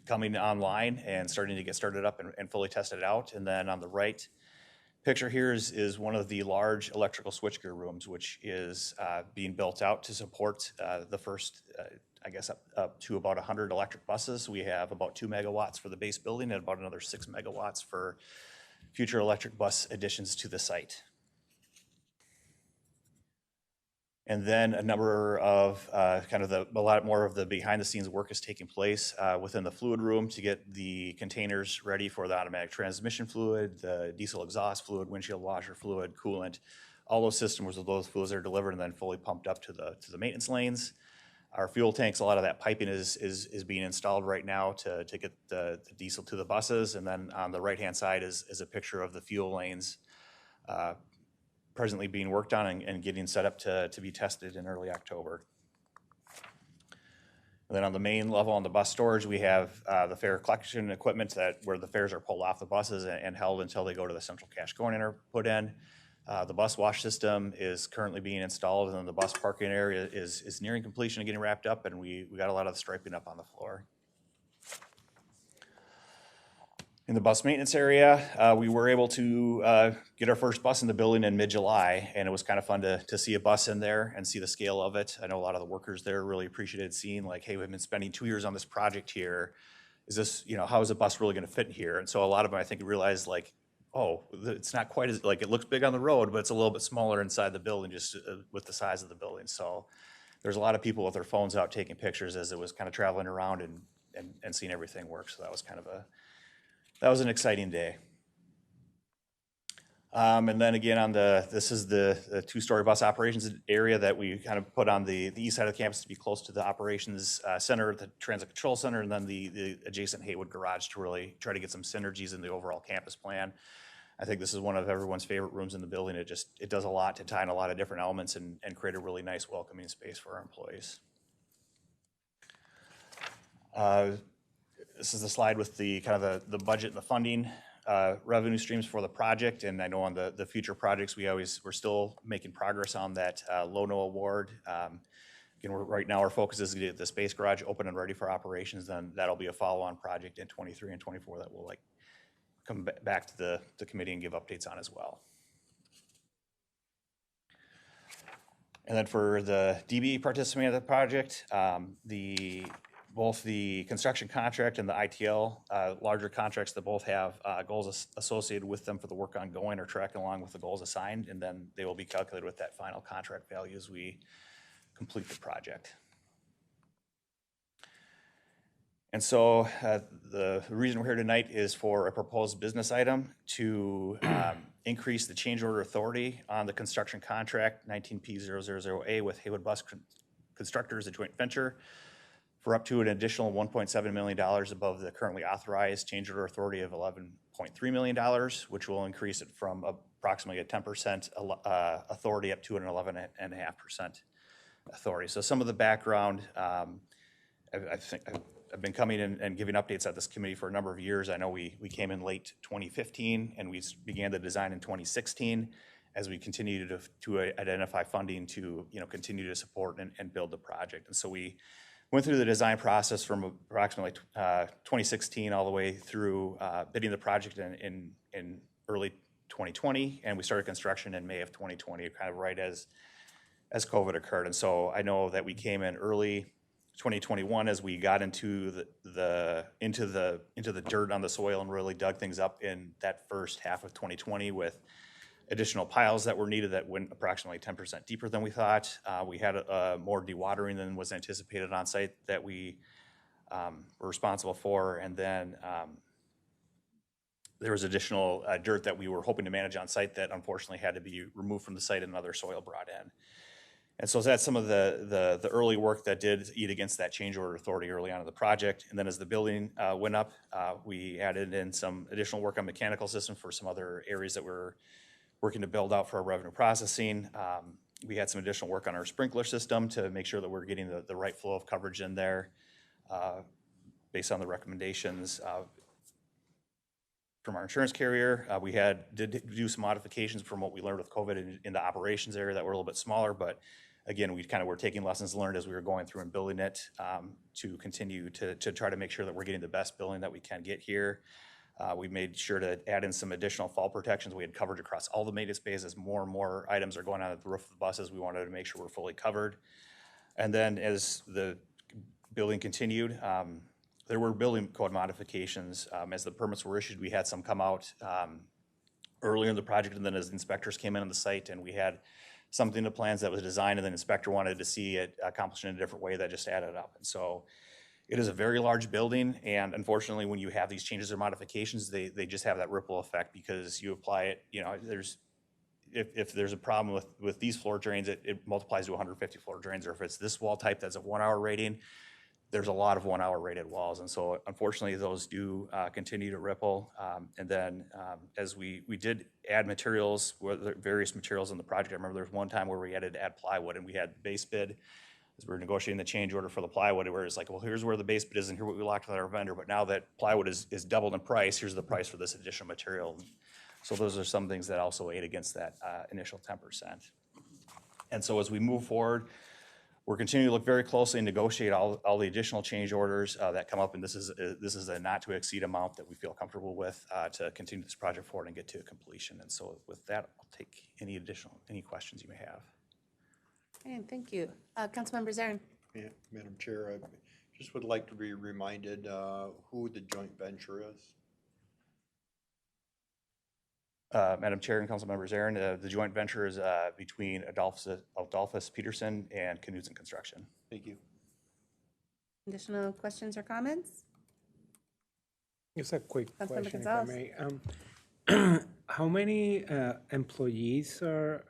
Speaker 14: coming online and starting to get started up and fully tested out. And then on the right picture here is one of the large electrical switchgear rooms, which is being built out to support the first, I guess, up to about 100 electric buses. We have about 2 megawatts for the base building and about another 6 megawatts for future electric bus additions to the site. And then a number of a lot more of the behind the scenes work is taking place within the fluid room to get the containers ready for the automatic transmission fluid, the diesel exhaust fluid, windshield washer fluid, coolant. All those systems of those fluids are delivered and then fully pumped up to the maintenance lanes. Our fuel tanks, a lot of that piping is being installed right now to get the diesel to the buses. And then on the right-hand side is a picture of the fuel lanes presently being worked on and getting set up to be tested in early October. And then on the main level, on the bus storage, we have the fare collection equipment where the fares are pulled off the buses and held until they go to the central cash going in or put in. The bus wash system is currently being installed, and then the bus parking area is nearing completion and getting wrapped up, and we got a lot of the striping up on the floor. In the bus maintenance area, we were able to get our first bus in the building in mid-July, and it was kind of fun to see a bus in there and see the scale of it. I know a lot of the workers there really appreciated seeing, like, hey, we've been spending 2 years on this project here. Is this, how is a bus really going to fit here? And so a lot of them, I think, realized, like, oh, it's not quite as, like, it looks big on the road, but it's a little bit smaller inside the building just with the size of the building. So there's a lot of people with their phones out taking pictures as it was kind of traveling around and seeing everything work. So that was an exciting day. And then again, this is the two-story bus operations area that we kind of put on the east side of the campus to be close to the operations center, the transit control center, and then the adjacent Haywood garage to really try to get some synergies in the overall campus plan. I think this is one of everyone's favorite rooms in the building. It does a lot to tie in a lot of different elements and create a really nice welcoming space for our employees. This is the slide with the kind of the budget and the funding revenue streams for the project. And I know on the future projects, we're still making progress on that LONO award. Again, right now our focus is to get the space garage open and ready for operations. Then that'll be a follow-on project in 23 and 24 that will come back to the committee and give updates on as well. And then for the DBE participating in the project, both the construction contract and the ITL larger contracts that both have goals associated with them for the work ongoing or tracking along with the goals assigned, and then they will be calculated with that final contract value as we complete the project. And so the reason we're here tonight is for a proposed business item to increase the change order authority on the construction contract 19P000A with Haywood Bus Constructors, a joint venture, for up to an additional $1.7 million above the currently authorized change order authority of $11.3 million, which will increase it from approximately a 10% authority up to an 11.5% authority. So some of the background, I think I've been coming in and giving updates at this committee for a number of years. I know we came in late 2015 and we began the design in 2016 as we continue to identify funding to continue to support and build the project. And so we went through the design process from approximately 2016 all the way through bidding the project in early 2020, and we started construction in May of 2020, kind of right as COVID occurred. And so I know that we came in early 2021 as we got into the dirt on the soil and really dug things up in that first half of 2020 with additional piles that were needed that went approximately 10% deeper than we thought. We had more dewatering than was anticipated on site that we were responsible for. And then there was additional dirt that we were hoping to manage on site that unfortunately had to be removed from the site and other soil brought in. And so that's some of the early work that did eat against that change order authority early on in the project. And then as the building went up, we added in some additional work on mechanical systems for some other areas that we're working to build out for our revenue processing. We had some additional work on our sprinkler system to make sure that we're getting the right flow of coverage in there based on the recommendations from our insurance carrier. We did do some modifications from what we learned with COVID in the operations area that were a little bit smaller, but again, we kind of were taking lessons learned as we were going through and building it to continue to try to make sure that we're getting the best building that we can get here. We made sure to add in some additional fall protections. We had coverage across all the maintenance bays. As more and more items are going on at the roof of the buses, we wanted to make sure we're fully covered. And then as the building continued, there were building code modifications. As the permits were issued, we had some come out earlier in the project, and then as inspectors came in on the site, and we had something in the plans that was designed, and the inspector wanted to see it accomplished in a different way that just added up. And so it is a very large building, and unfortunately, when you have these changes or modifications, they just have that ripple effect because you apply it, if there's a problem with these floor drains, it multiplies to 150 floor drains, or if it's this wall type that's a 1 hour rating, there's a lot of 1 hour rated walls. And so unfortunately, those do continue to ripple. And then as we did add materials, various materials in the project, I remember there was one time where we had to add plywood, and we had base bid. as we're negotiating the change order for the plywood, where it's like, well, here's where the base bid is and here's what we locked with our vendor, but now that plywood is doubled in price, here's the price for this additional material. So those are some things that also aid against that initial 10%. And so as we move forward, we're continuing to look very closely and negotiate all the additional change orders that come up, and this is a not to exceed amount that we feel comfortable with to continue this project forward and get to completion. And so with that, I'll take any questions you may have.
Speaker 2: Okay, thank you. Councilmember Zarin.
Speaker 15: Yeah, Madam Chair, I just would like to be reminded who the joint venture is.
Speaker 14: Madam Chair and Council Members, Aaron, the joint venture is between Adolphus Peterson and Knudsen Construction.
Speaker 15: Thank you.
Speaker 2: Additional questions or comments?
Speaker 5: Just a quick
Speaker 2: Councilmember
Speaker 5: question, if I
Speaker 2: Gonzalez.
Speaker 5: may. How many employees are,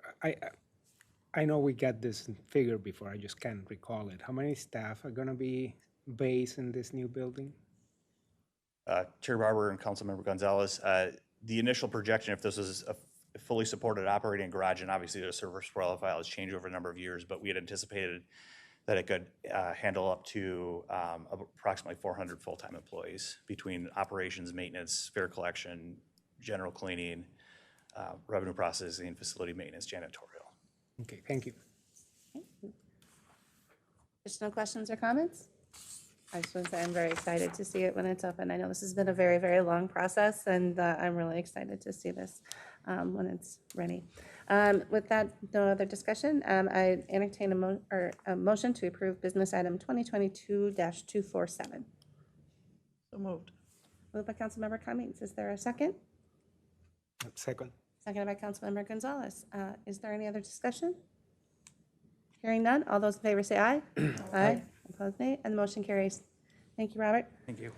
Speaker 5: I know we got this figure before, I just can't recall it. How many staff are gonna be based in this new building?
Speaker 14: Chair Barber and Councilmember Gonzalez, the initial projection, if this is a fully supported operating garage, and obviously the service profile has changed over a number of years, but we had anticipated that it could handle up to approximately 400 full-time employees between operations, maintenance, fare collection, general cleaning, revenue processing, facility maintenance, janitorial.
Speaker 5: Okay, thank you.
Speaker 2: Additional questions or comments? I just want to say I'm very excited to see it when it's open. I know this has been a very, very long process, and I'm really excited to see this when it's ready. With that, no other discussion. I entertain a motion to approve business item 2022-247.
Speaker 3: So moved.
Speaker 2: Moved by Councilmember Cummings. Is there a second?
Speaker 5: Second.
Speaker 2: Seconded by Councilmember Gonzalez. Is there any other discussion? Hearing none, all those in favor say aye. Aye. Opposed, nay, and the motion carries. Thank you, Robert.
Speaker 14: Thank you.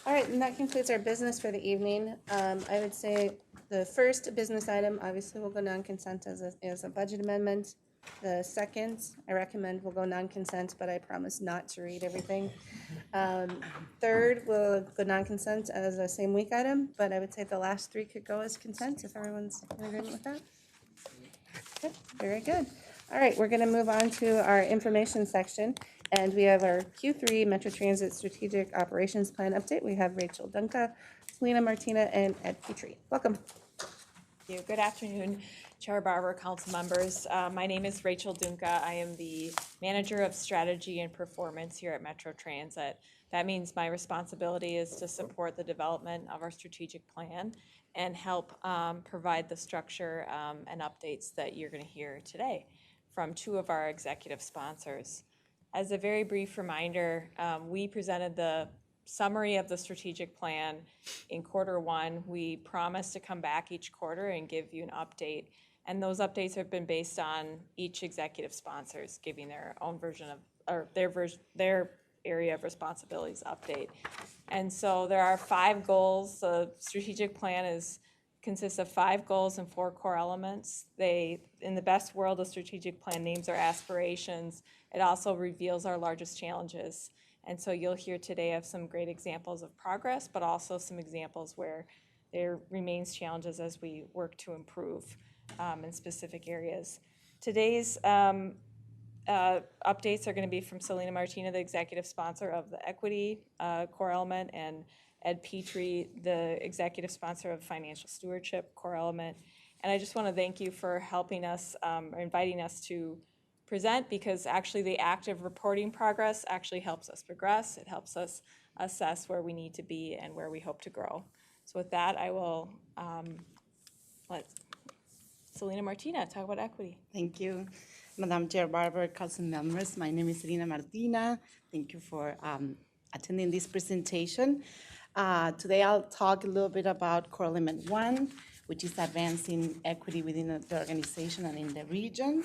Speaker 2: All right, and that concludes our business for the evening. I would say the first business item, obviously, will go non-consent as a budget amendment. The second, I recommend will go non-consent, but I promise not to read everything. Third, will go non-consent as a same week item, but I would say the last three could go as consent if everyone's in agreement with that. Good, very good. All right, we're going to move on to our information section, and we have our Q3 Metro Transit Strategic Operations Plan update. We have Rachel Dunca, Selena Martina, and Ed Petrie. Welcome.
Speaker 16: Thank you. Good afternoon, Chair Barber, council members. My name is Rachel Dunca. I am the Manager of Strategy and Performance here at Metro Transit. That means my responsibility is to support the development of our strategic plan and help provide the structure and updates that you're going to hear today from two of our executive sponsors. As a very brief reminder, we presented the summary of the strategic plan in Q1. We promised to come back each quarter and give you an update, and those updates have been based on each executive sponsors giving their own version of, or their area of responsibilities update. And so there are 5 goals. The strategic plan consists of 5 goals and 4 core elements. In the best world, the strategic plan names our aspirations. It also reveals our largest challenges. And so you'll hear today of some great examples of progress, but also some examples where there remains challenges as we work to improve in specific areas. Today's updates are going to be from Selena Martina, the executive sponsor of the equity core element, and Ed Petrie, the executive sponsor of financial stewardship core element. And I just want to thank you for helping us, or inviting us to present, because actually the active reporting progress actually helps us progress. It helps us assess where we need to be and where we hope to grow. So with that, I will let Selena Martina talk about equity.
Speaker 17: Thank you, Madam Chair Barber, council members. My name is Selena Martina. Thank you for attending this presentation. Today I'll talk a little bit about core element 1, which is advancing equity within the organization and in the region.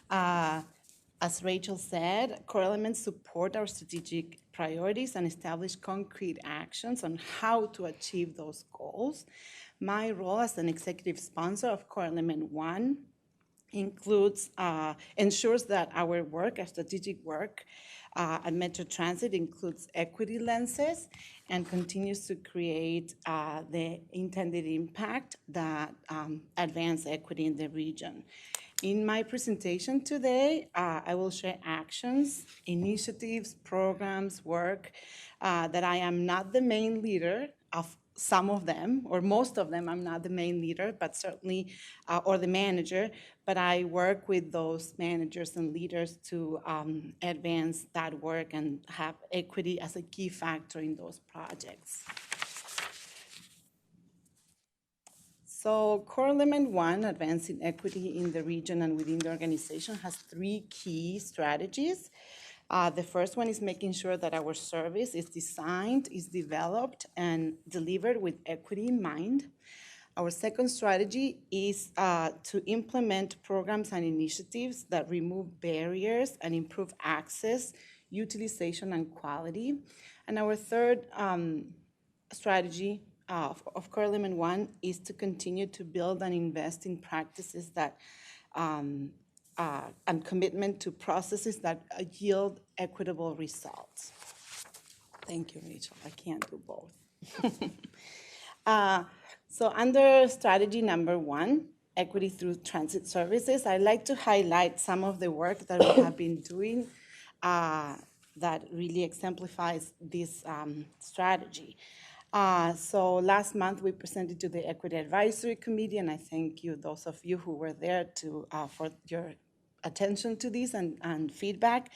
Speaker 17: As Rachel said, core elements support our strategic priorities and establish concrete actions on how to achieve those goals. My role as an executive sponsor of core element 1 ensures that our work, our strategic work at Metro Transit includes equity lenses and continues to create the intended impact that advance equity in the region. In my presentation today, I will share actions, initiatives, programs, work that I am not the main leader of some of them, or most of them. I'm not the main leader, but certainly, or the manager, but I work with those managers and leaders to advance that work and have equity as a key factor in those projects. So core element 1, advancing equity in the region and within the organization, has 3 key strategies. The first one is making sure that our service is designed, is developed, and delivered with equity in mind. Our second strategy is to implement programs and initiatives that remove barriers and improve access, utilization, and quality. And our third strategy of core element 1 is to continue to build and invest in practices that and commitment to processes that yield equitable results. Thank you, Rachel. I can't do both. So under strategy number 1, equity through transit services, I'd like to highlight some of the work that we have been doing that really exemplifies this strategy. So last month we presented to the Equity Advisory Committee, and I thank you, those of you who were there, for your attention to this and feedback.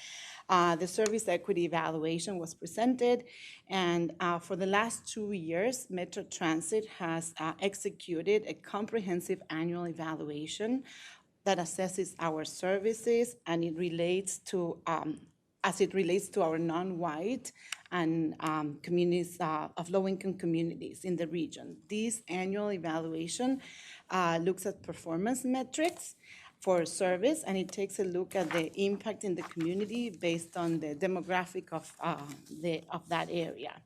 Speaker 17: The service equity evaluation was presented, and for the last 2 years, Metro Transit has executed a comprehensive annual evaluation that assesses our services, and it relates to as it relates to our non-white and communities of low-income communities in the region. This annual evaluation looks at performance metrics for service, and it takes a look at the impact in the community based on the demographic of that area.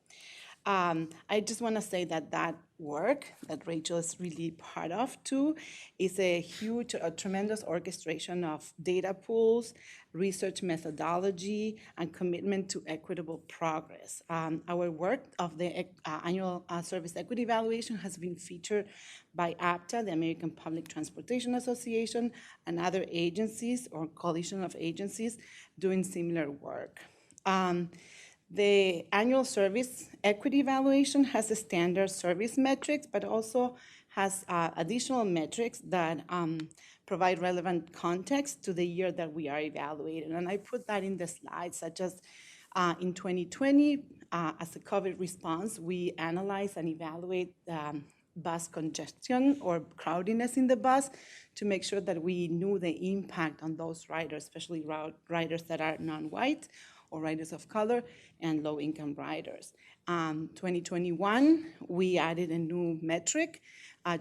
Speaker 17: I just want to say that that work that Rachel is really part of too is a tremendous orchestration of data pools, research methodology, and commitment to equitable progress. Our work of the annual service equity evaluation has been featured by APTA, the American Public Transportation Association, and other agencies or coalition of agencies doing similar work. The annual service equity evaluation has a standard service metrics, but also has additional metrics that provide relevant context to the year that we are evaluating. And I put that in the slides, such as in 2020, as a COVID response, we analyze and evaluate bus congestion or crowdiness in the bus to make sure that we knew the impact on those riders, especially riders that are non-white or riders of color and low-income riders. 2021, we added a new metric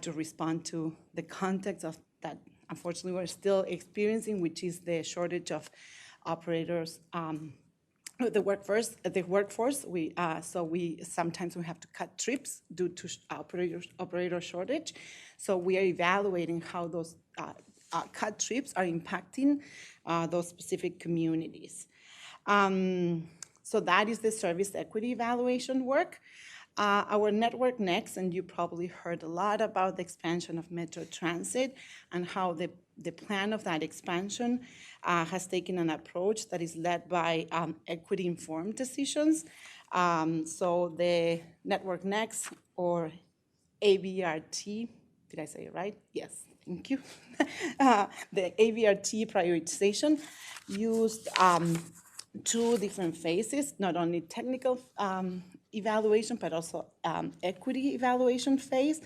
Speaker 17: to respond to the context of that, unfortunately, we're still experiencing, which is the shortage of operators, the workforce. So sometimes we have to cut trips due to operator shortage. So we are evaluating how those cut trips are impacting those specific communities. So that is the service equity evaluation work. Our Network Next, and you probably heard a lot about the expansion of Metro Transit and how the plan of that expansion has taken an approach that is led by equity-informed decisions. So the Network Next, or AVRT, did I say it right? Yes, thank you. The AVRT prioritization used 2 different phases, not only technical evaluation, but also equity evaluation phase.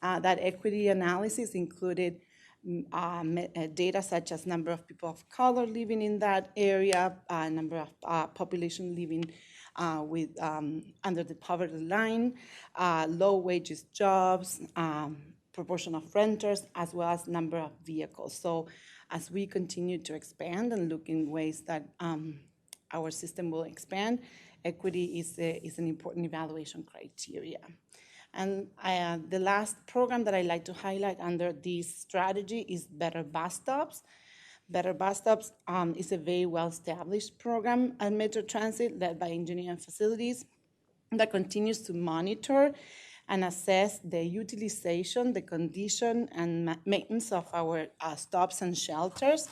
Speaker 17: That equity analysis included data such as number of people of color living in that area, number of population living with under the poverty line, low wages jobs, proportion of renters, as well as number of vehicles. So as we continue to expand and look in ways that our system will expand, equity is an important evaluation criteria. And the last program that I like to highlight under this strategy is Better Bus Stops. Better Bus Stops is a very well-established program at Metro Transit led by Engineering Facilities that continues to monitor and assess the utilization, the condition, and maintenance of our stops and shelters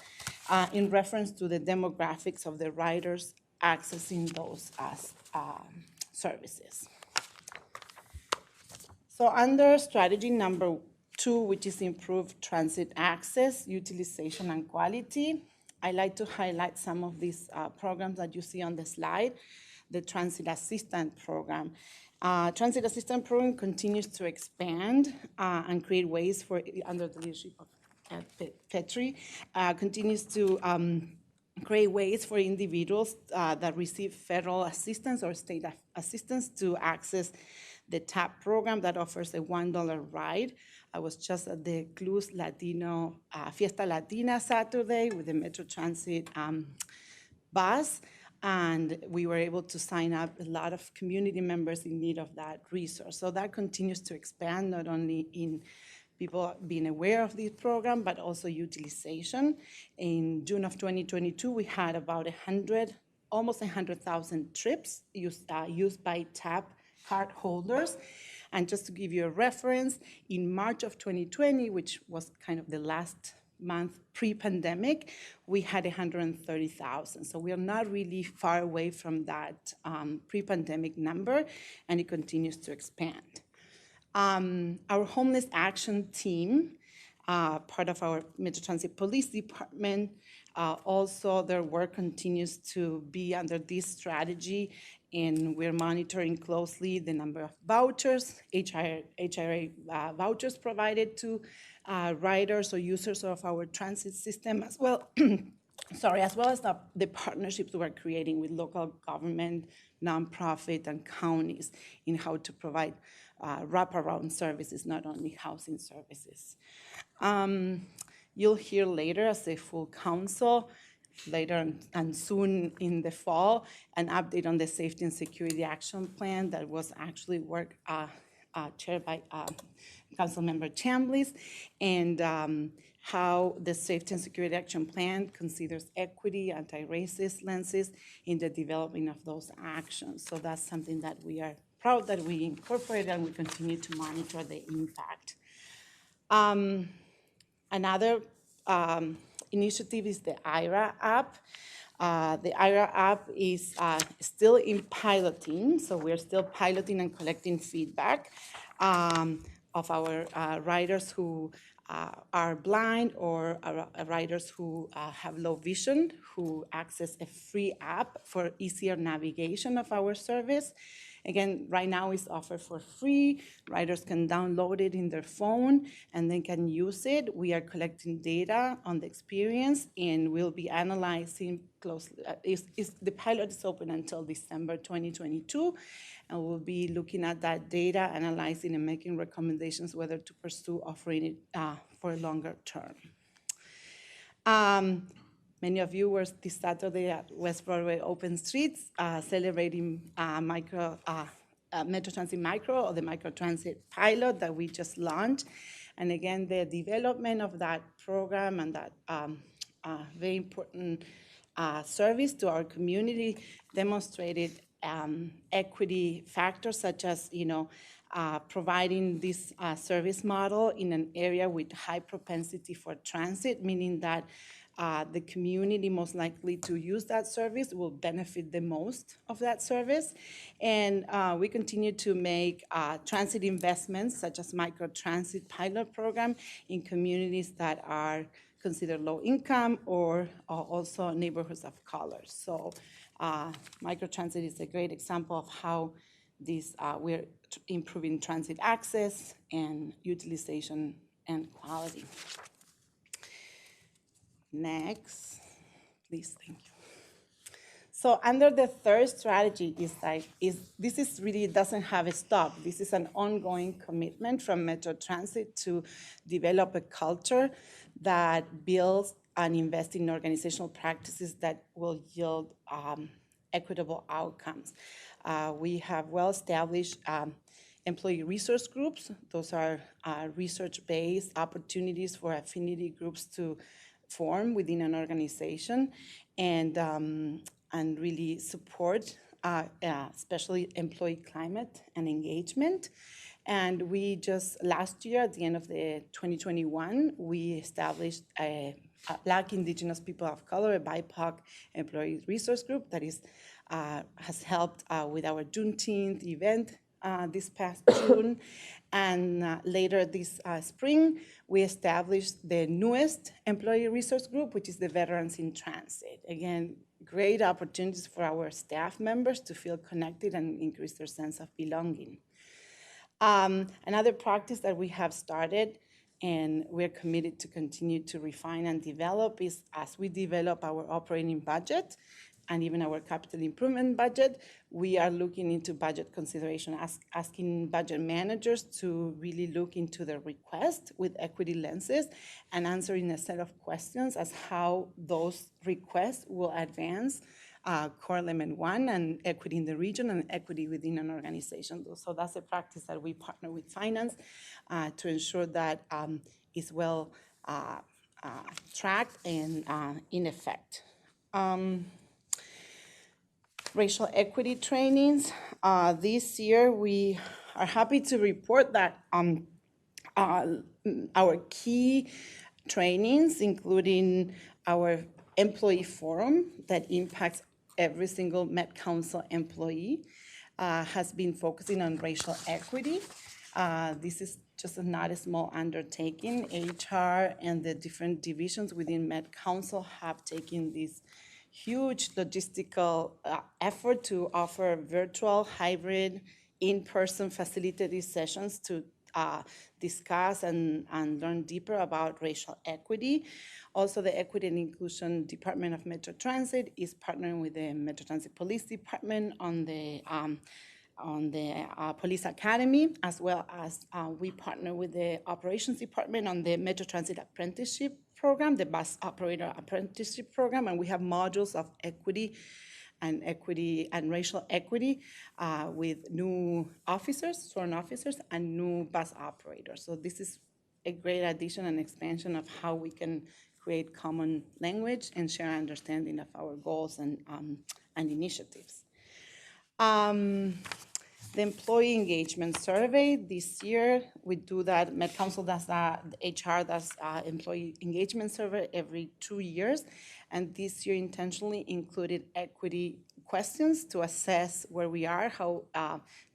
Speaker 17: in reference to the demographics of the riders accessing those services. So under strategy number 2, which is improved transit access, utilization, and quality, I like to highlight some of these programs that you see on the slide. The Transit Assistant Program. Transit Assistant Program continues to expand and create ways for, under the leadership of Petri, continues to create ways for individuals that receive federal assistance or state assistance to access the TAP program that offers a $1 ride. I was just at the Clues Latino Fiesta Latina Saturday with the Metro Transit bus, and we were able to sign up a lot of community members in need of that resource. So that continues to expand, not only in people being aware of this program, but also utilization. In June of 2022, we had about almost 100,000 trips used by TAP card holders. And just to give you a reference, in March of 2020, which was kind of the last month pre-pandemic, we had 130,000. So we are not really far away from that pre-pandemic number, and it continues to expand. Our homeless action team, part of our Metro Transit Police Department, also their work continues to be under this strategy, and we're monitoring closely the number of vouchers, HRA vouchers provided to riders or users of our transit system as well. As well as the partnerships we're creating with local government, nonprofit, and counties in how to provide wraparound services, not only housing services. You'll hear later as a full council, later and soon in the fall, an update on the Safety and Security Action Plan that was actually chaired by Councilmember Chambliss, and how the Safety and Security Action Plan considers equity, anti-racist lenses in the development of those actions. So that's something that we are proud that we incorporated, and we continue to monitor the impact. Another initiative is the IRA app. The IRA app is still in piloting, so we're still piloting and collecting feedback of our riders who are blind, or riders who have low vision, who access a free app for easier navigation of our service. Again, right now it's offered for free. Riders can download it in their phone and they can use it. We are collecting data on the experience, and we'll be analyzing closely. The pilot is open until December 2022, and we'll be looking at that data, analyzing and making recommendations whether to pursue offering it for a longer term. Many of you were this Saturday at West Broadway Open Streets celebrating Metro Transit Micro, or the Micro Transit pilot that we just launched. And again, the development of that program and that very important service to our community demonstrated equity factors, such as providing this service model in an area with high propensity for transit, meaning that the community most likely to use that service will benefit the most of that service. And we continue to make transit investments, such as microtransit pilot program in communities that are considered low income, or also neighborhoods of color. So microtransit is a great example of how we're improving transit access and utilization and quality. Next, please, thank you. So under the third strategy this is really doesn't have a stop. This is an ongoing commitment from Metro Transit to develop a culture that builds and invests in organizational practices that will yield equitable outcomes. We have well-established employee resource groups. Those are research-based opportunities for affinity groups to form within an organization and really support especially employee climate and engagement. And we just, last year, at the end of the 2021, we established a Black, Indigenous People of Color, a BIPOC employee resource group that has helped with our Juneteenth event this past June. And later this spring, we established the newest employee resource group, which is the Veterans in Transit. Again, great opportunities for our staff members to feel connected and increase their sense of belonging. Another practice that we have started and we're committed to continue to refine and develop is as we develop our operating budget and even our capital improvement budget, we are looking into budget consideration, asking budget managers to really look into the request with equity lenses and answering a set of questions as how those requests will advance core element 1 and equity in the region and equity within an organization. So that's a practice that we partner with finance to ensure that is well tracked and in effect. Racial equity trainings. This year, we are happy to report that our key trainings, including our employee forum that impacts every single Met Council employee, has been focusing on racial equity. This is just not a small undertaking. HR and the different divisions within Met Council have taken this huge logistical effort to offer virtual, hybrid, in-person facilitated sessions to discuss and learn deeper about racial equity. Also, the Equity and Inclusion Department of Metro Transit is partnering with the Metro Transit Police Department on the Police Academy, as well as we partner with the Operations Department on the Metro Transit Apprenticeship Program, the Bus Operator Apprenticeship Program, and we have modules of equity and racial equity with new officers, sworn officers, and new bus operators. So this is a great addition and expansion of how we can create common language and share understanding of our goals and initiatives. The employee engagement survey this year, we do that, Met Council does that, HR does employee engagement survey every 2 years. And this year intentionally included equity questions to assess where we are, how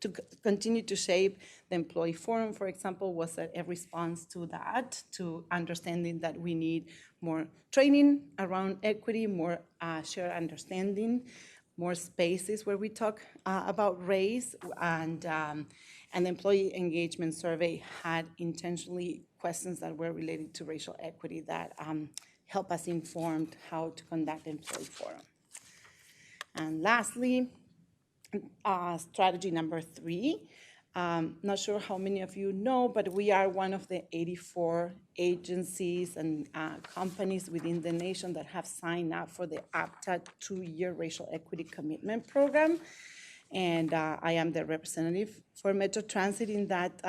Speaker 17: to continue to shape the employee forum, for example, was a response to that, to understanding that we need more training around equity, more shared understanding, more spaces where we talk about race, and the employee engagement survey had intentionally questions that were related to racial equity that help us inform how to conduct employee forum. And lastly, strategy number 3. Not sure how many of you know, but we are one of the 84 agencies and companies within the nation that have signed up for the APTA 2-year racial equity commitment program. And I am the representative for Metro Transit in that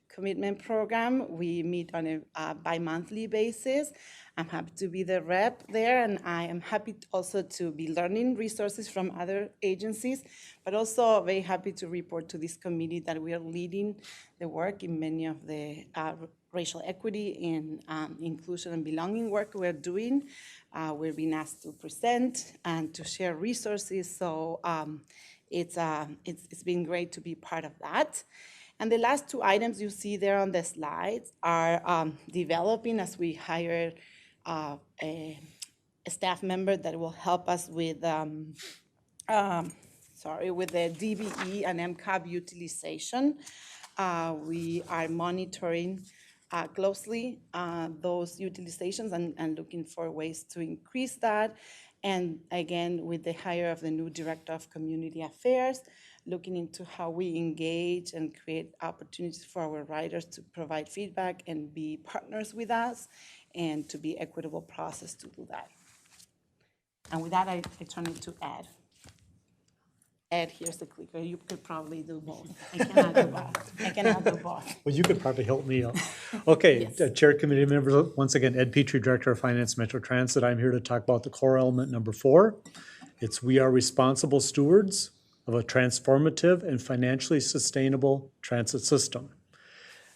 Speaker 17: commitment program. We meet on a bi-monthly basis. I'm happy to be the rep there, and I am happy also to be learning resources from other agencies, but also very happy to report to this committee that we are leading the work in many of the racial equity and inclusion and belonging work we're doing. We're being asked to present and to share resources, so it's been great to be part of that. And the last 2 items you see there on the slides are developing as we hire a staff member that will help us with with the DBE and MCAB utilization. We are monitoring closely those utilizations and looking for ways to increase that. And again, with the hire of the new Director of Community Affairs, looking into how we engage and create opportunities for our riders to provide feedback and be partners with us, and to be equitable process to do that. And with that, I turn it to Ed. Ed, here's the clicker. You could probably do both. I cannot do both. I cannot do both.
Speaker 7: Well, you could probably help me out. Okay,
Speaker 2: Yes.
Speaker 7: Chair, committee members, once again, Ed Petrie, Director of Finance, Metro Transit. I'm here to talk about the core element number 4. It's we are responsible stewards of a transformative and financially sustainable transit system.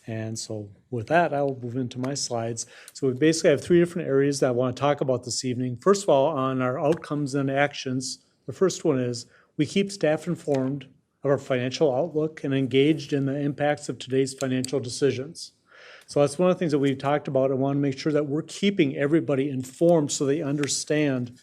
Speaker 7: And so with that, I will move into my slides. So we basically have three different areas that I want to talk about this evening. First of all, on our outcomes and actions, the first one is we keep staff informed of our financial outlook and engaged in the impacts of today's financial decisions. So that's one of the things that we've talked about. I want to make sure that we're keeping everybody informed so they understand,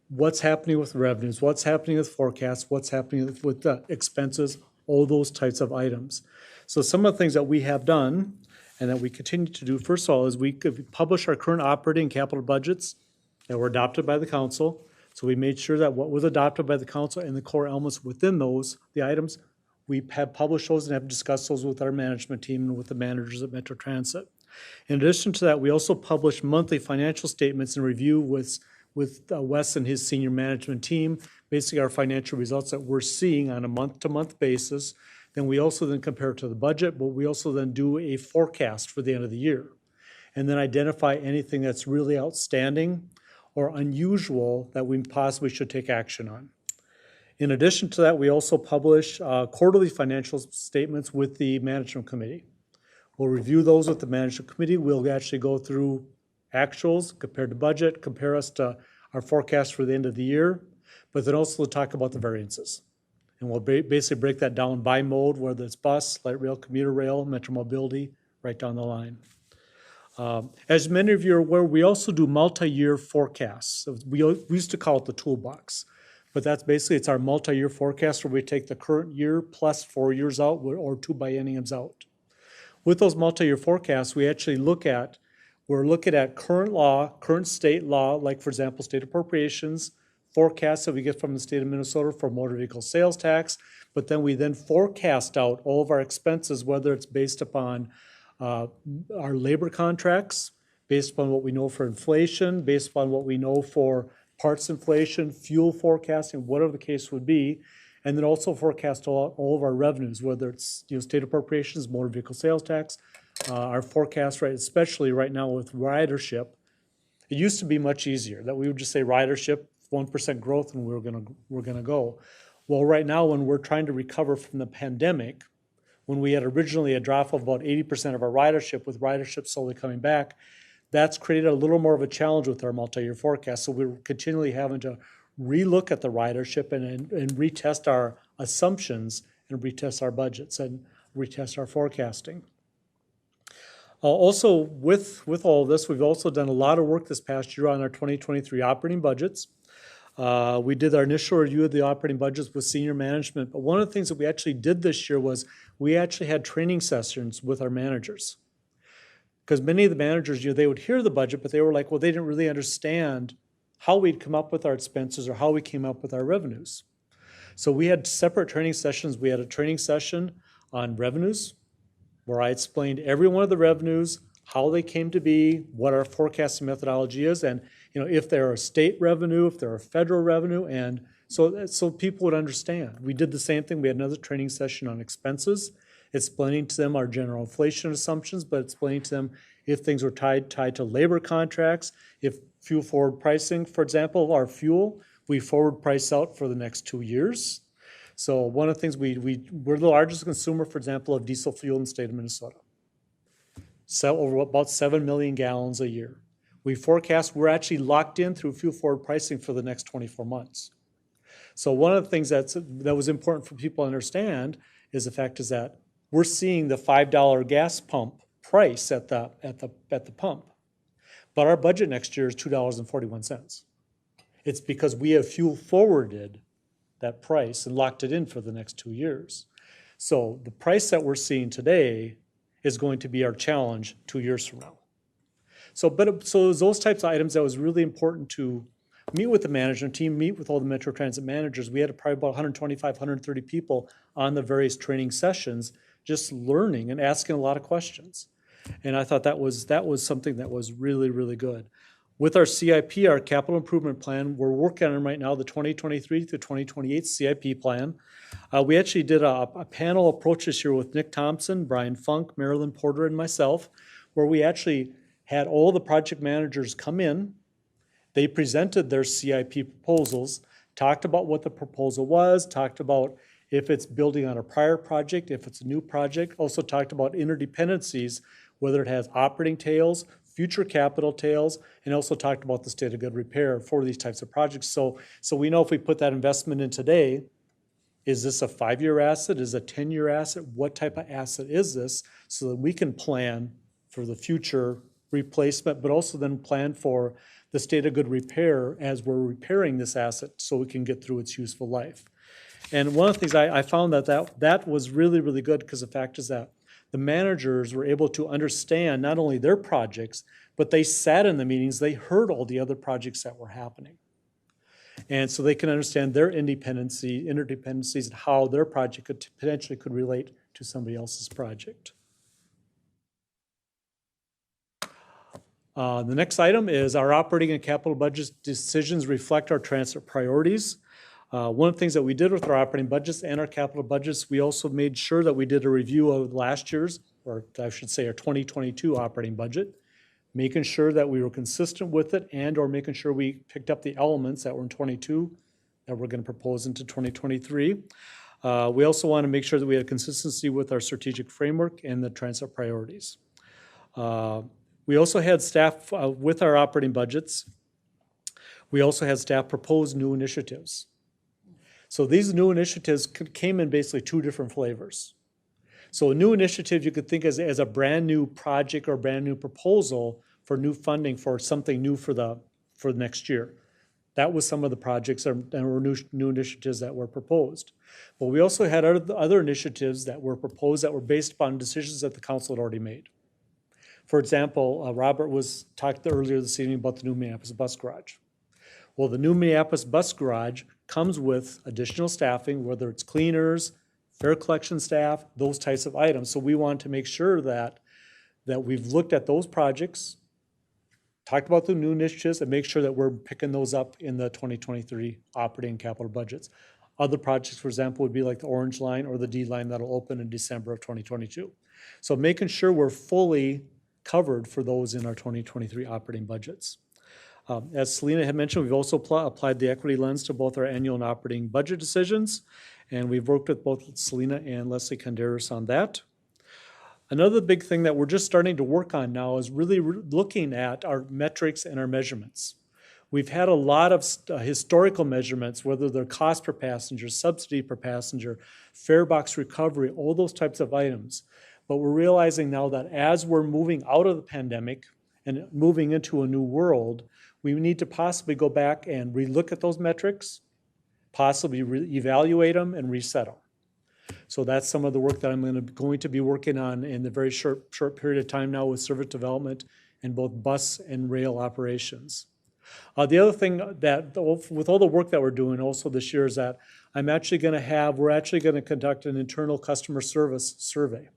Speaker 7: what's happening with revenues, what's happening with forecasts, what's happening with the expenses, all those types of items. So some of the things that we have done and that we continue to do, first of all, is we publish our current operating and capital budgets that were adopted by the council. So we made sure that what was adopted by the council and the core elements within those, the items, we have published those and have discussed those with our management team and with the managers at Metro Transit. In addition to that, we also publish monthly financial statements and review with Wes and his senior management team, basically our financial results that we're seeing on a month-to-month basis. Then we also then compare it to the budget, but we also then do a forecast for the end of the year. And then identify anything that's really outstanding or unusual that we possibly should take action on. In addition to that, we also publish quarterly financial statements with the management committee. We'll review those with the management committee. We'll actually go through actuals compared to budget, compare us to our forecast for the end of the year, but then also talk about the variances. And we'll basically break that down by mode, whether it's bus, light rail, commuter rail, metro mobility, right down the line. As many of you are aware, we also do multi-year forecasts. So we used to call it the toolbox, but that's basically, it's our multi-year forecast where we take the current year plus 4 years out or 2 bienniums out. With those multi-year forecasts, we actually we're looking at current law, current state law, like for example, state appropriations, forecasts that we get from the state of Minnesota for motor vehicle sales tax, but then we forecast out all of our expenses, whether it's based upon our labor contracts, based upon what we know for inflation, based upon what we know for parts inflation, fuel forecasting, whatever the case would be, and then also forecast all of our revenues, whether it's state appropriations, motor vehicle sales tax, our forecast, right, especially right now with ridership. It used to be much easier that we would just say ridership, 1% growth, and we're gonna go. Well, right now, when we're trying to recover from the pandemic, when we had originally a drop of about 80% of our ridership, with ridership slowly coming back, that's created a little more of a challenge with our multi-year forecast. So we're continually having to relook at the ridership and retest our assumptions and retest our budgets and retest our forecasting. Also, with all of this, we've also done a lot of work this past year on our 2023 operating budgets. We did our initial review of the operating budgets with senior management, but one of the things that we actually did this year was we actually had training sessions with our managers. Because many of the managers, they would hear the budget, but they were like, well, they didn't really understand how we'd come up with our expenses or how we came up with our revenues. So we had separate training sessions. We had a training session on revenues, where I explained every one of the revenues, how they came to be, what our forecasting methodology is, and if they're a state revenue, if they're a federal revenue, and so people would understand. We did the same thing. We had another training session on expenses, explaining to them our general inflation assumptions, but explaining to them if things were tied to labor contracts, if fuel forward pricing, for example, our fuel, we forward price out for the next 2 years. So one of the things we're the largest consumer, for example, of diesel fuel in the state of Minnesota. So over about 7 million gallons a year. We forecast we're actually locked in through fuel forward pricing for the next 24 months. So one of the things that was important for people to understand is the fact is that we're seeing the $5 gas pump price at the pump, but our budget next year is $2.41. It's because we have fuel forwarded that price and locked it in for the next 2 years. So the price that we're seeing today is going to be our challenge 2 years from now. So those types of items that was really important to meet with the management team, meet with all the Metro Transit managers. We had probably about 125, 130 people on the various training sessions, just learning and asking a lot of questions. And I thought that was something that was really, really good. With our CIP, our capital improvement plan, we're working on right now the 2023 to 2028 CIP plan. We actually did a panel approach this year with Nick Thompson, Brian Funk, Marilyn Porter, and myself, where we actually had all the project managers come in. They presented their CIP proposals. talked about what the proposal was, talked about if it's building on a prior project, if it's a new project, also talked about interdependencies, whether it has operating tails, future capital tails, and also talked about the state of good repair for these types of projects. So we know if we put that investment in today, is this a 5-year asset? Is it a 10-year asset? What type of asset is this? So that we can plan for the future replacement, but also then plan for the state of good repair as we're repairing this asset so we can get through its useful life. And one of the things I found that was really, really good because the fact is that the managers were able to understand not only their projects, but they sat in the meetings, they heard all the other projects that were happening. And so they can understand their interdependencies and how their project potentially could relate to somebody else's project. The next item is our operating and capital budget decisions reflect our transit priorities. One of the things that we did with our operating budgets and our capital budgets, we also made sure that we did a review of last year's, or I should say our 2022 operating budget, making sure that we were consistent with it and or making sure we picked up the elements that were in 22 that we're going to propose into 2023. We also want to make sure that we had consistency with our strategic framework and the transit priorities. We also had staff, with our operating budgets, we also had staff propose new initiatives. So these new initiatives came in basically 2 different flavors. So a new initiative you could think as a brand new project or brand new proposal for new funding for something new for next year. That was some of the projects and were new initiatives that were proposed. But we also had other initiatives that were proposed that were based upon decisions that the council had already made. For example, Robert talked earlier this evening about the new Minneapolis bus garage. Well, the new Minneapolis bus garage comes with additional staffing, whether it's cleaners, fare collection staff, those types of items. So we want to make sure that we've looked at those projects, talked about the new initiatives, and make sure that we're picking those up in the 2023 operating capital budgets. Other projects, for example, would be like the Orange Line or the D Line that'll open in December of 2022. So making sure we're fully covered for those in our 2023 operating budgets. As Selena had mentioned, we've also applied the equity lens to both our annual and operating budget decisions, and we've worked with both Selena and Leslie Conderas on that. Another big thing that we're just starting to work on now is really looking at our metrics and our measurements. We've had a lot of historical measurements, whether they're cost per passenger, subsidy per passenger, fare box recovery, all those types of items. But we're realizing now that as we're moving out of the pandemic and moving into a new world, we need to possibly go back and relook at those metrics, possibly evaluate them and reset them. So that's some of the work that I'm going to be working on in the very short period of time now with service development in both bus and rail operations. The other thing that, with all the work that we're doing also this year, is that we're actually going to conduct an internal customer service survey.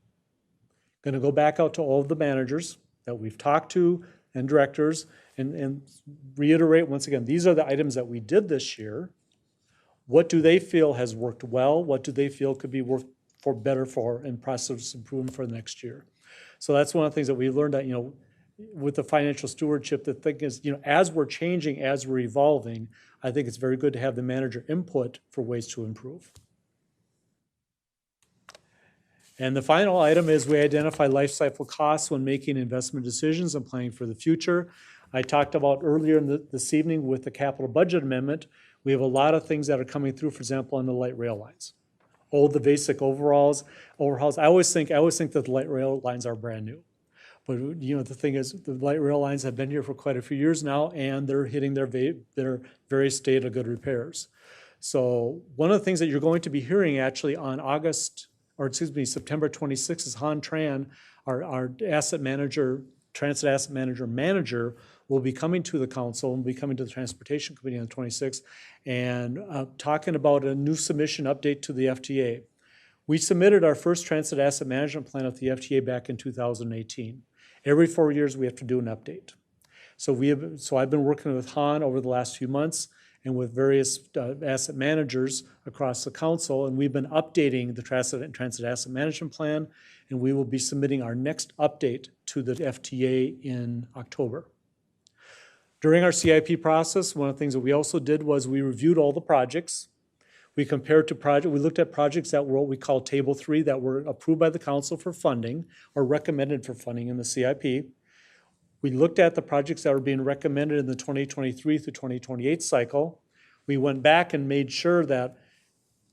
Speaker 7: Going to go back out to all of the managers that we've talked to and directors and reiterate once again, these are the items that we did this year. What do they feel has worked well? What do they feel could be worked for better for and process improvement for the next year? So that's one of the things that we learned that, with the financial stewardship, the thing is, as we're changing, as we're evolving, I think it's very good to have the manager input for ways to improve. And the final item is we identify life cycle costs when making investment decisions and planning for the future. I talked about earlier this evening with the capital budget amendment, we have a lot of things that are coming through, for example, on the light rail lines. All the basic overhauls. I always think that the light rail lines are brand new. But the thing is, the light rail lines have been here for quite a few years now, and they're hitting their various state of good repairs. So one of the things that you're going to be hearing actually on September 26th is Han Tran, our asset manager, transit asset manager will be coming to the council and will be coming to the Transportation Committee on the 26th and talking about a new submission update to the FTA. We submitted our first transit asset management plan with the FTA back in 2018. Every 4 years we have to do an update. So I've been working with Han over the last few months and with various asset managers across the council, and we've been updating the transit asset management plan, and we will be submitting our next update to the FTA in October. During our CIP process, one of the things that we also did was we reviewed all the projects. We compared to we looked at projects that were what we call Table 3 that were approved by the council for funding or recommended for funding in the CIP. We looked at the projects that were being recommended in the 2023 through 2028 cycle. We went back and made sure that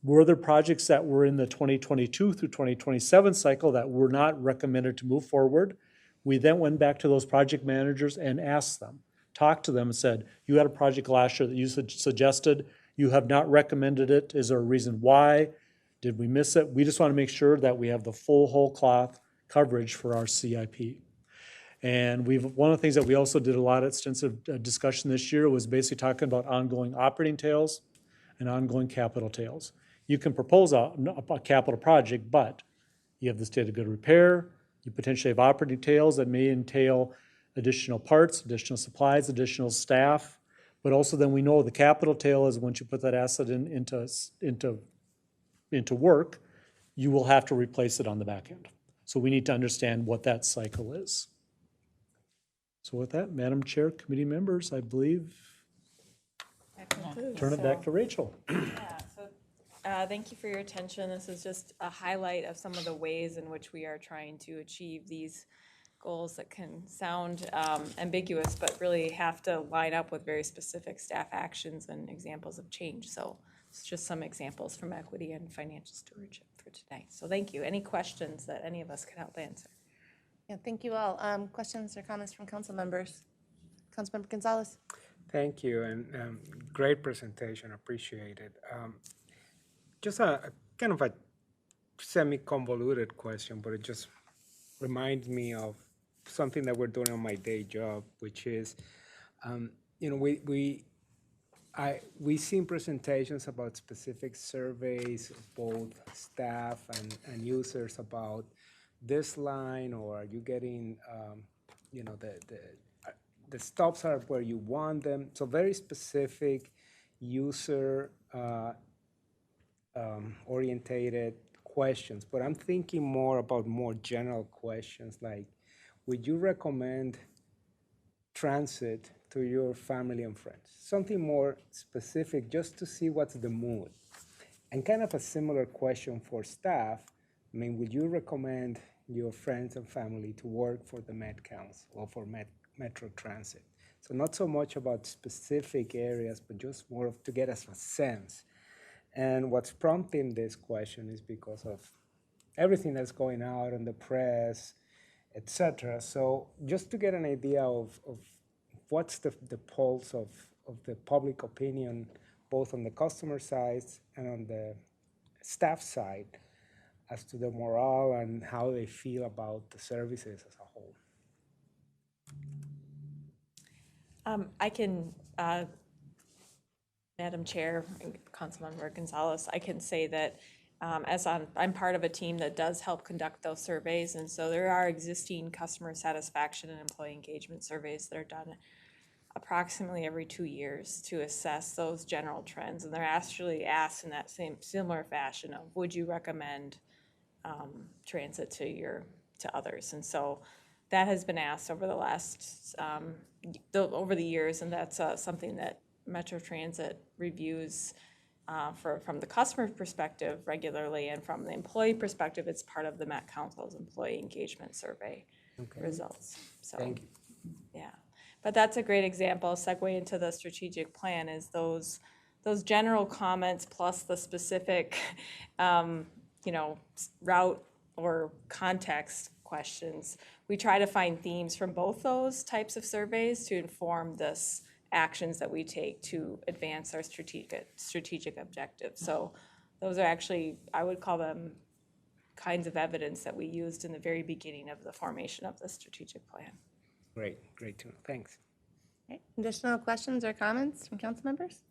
Speaker 7: were there projects that were in the 2022 through 2027 cycle that were not recommended to move forward. We then went back to those project managers and asked them, talked to them and said, you had a project last year that you suggested, you have not recommended it. Is there a reason why? Did we miss it? We just want to make sure that we have the full whole cloth coverage for our CIP. And one of the things that we also did a lot of extensive discussion this year was basically talking about ongoing operating tails and ongoing capital tails. You can propose a capital project, but you have the state of good repair, you potentially have operating tails that may entail additional parts, additional supplies, additional staff, but also then we know the capital tail is once you put that asset into work, you will have to replace it on the back end. So we need to understand what that cycle is. So with that, Madam Chair, committee members, I believe, turn it back to Rachel.
Speaker 16: Thank you for your attention. This is just a highlight of some of the ways in which we are trying to achieve these goals that can sound ambiguous, but really have to line up with very specific staff actions and examples of change. So it's just some examples from equity and financial stewardship for today. So thank you. Any questions that any of us can help answer?
Speaker 2: Yeah, thank you all. Questions or comments from council members? Councilmember Gonzalez.
Speaker 5: Thank you, and great presentation, appreciate it. Just a kind of a semi-convoluted question, but it just reminds me of something that we're doing on my day job, which is, you know, we seen presentations about specific surveys of both staff and users about this line, or are you getting, you know, the stops are where you want them. So very specific user orientated questions, but I'm thinking more about more general questions like, would you recommend transit to your family and friends? Something more specific just to see what's the mood. And kind of a similar question for staff. I mean, would you recommend your friends and family to work for the Met Council or for Metro Transit? So not so much about specific areas, but just more of to get us a sense. And what's prompting this question is because of everything that's going out in the press, etc. So just to get an idea of what's the pulse of the public opinion, both on the customer side and on the staff side, as to the morale and how they feel about the services as a whole.
Speaker 16: I can, Madam Chair, Councilmember Gonzalez, I can say that I'm part of a team that does help conduct those surveys, and so there are existing customer satisfaction and employee engagement surveys that are done approximately every 2 years to assess those general trends, and they're actually asked in that similar fashion of, would you recommend transit to others? And so that has been asked over the last over the years, and that's something that Metro Transit reviews from the customer perspective regularly, and from the employee perspective, it's part of the Met Council's employee engagement survey results. So,
Speaker 5: thank you.
Speaker 16: Yeah, but that's a great example. Segue into the strategic plan is those general comments plus the specific, route or context questions. We try to find themes from both those types of surveys to inform this actions that we take to advance our strategic objectives. So those are actually, I would call them kinds of evidence that we used in the very beginning of the formation of the strategic plan.
Speaker 5: Great to know. Thanks.
Speaker 2: Okay. Additional questions or comments from council members?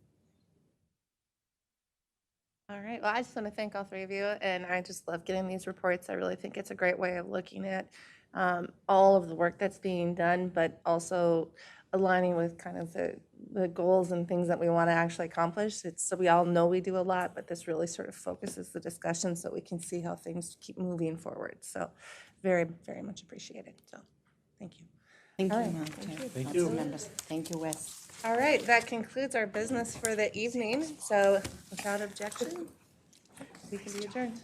Speaker 2: All right, well, I just want to thank all three of you, and I just love getting these reports. I really think it's a great way of looking at all of the work that's being done, but also aligning with kind of the goals and things that we want to actually accomplish. So we all know we do a lot, but this really sort of focuses the discussion so we can see how things keep moving forward. So very, very much appreciated. So thank you.
Speaker 17: Thank you,
Speaker 2: All right.
Speaker 17: Madam Chair.
Speaker 7: Thank you.
Speaker 17: Council members. Thank you, Wes.
Speaker 2: All right, that concludes our business for the evening. So without objection, we can be adjourned.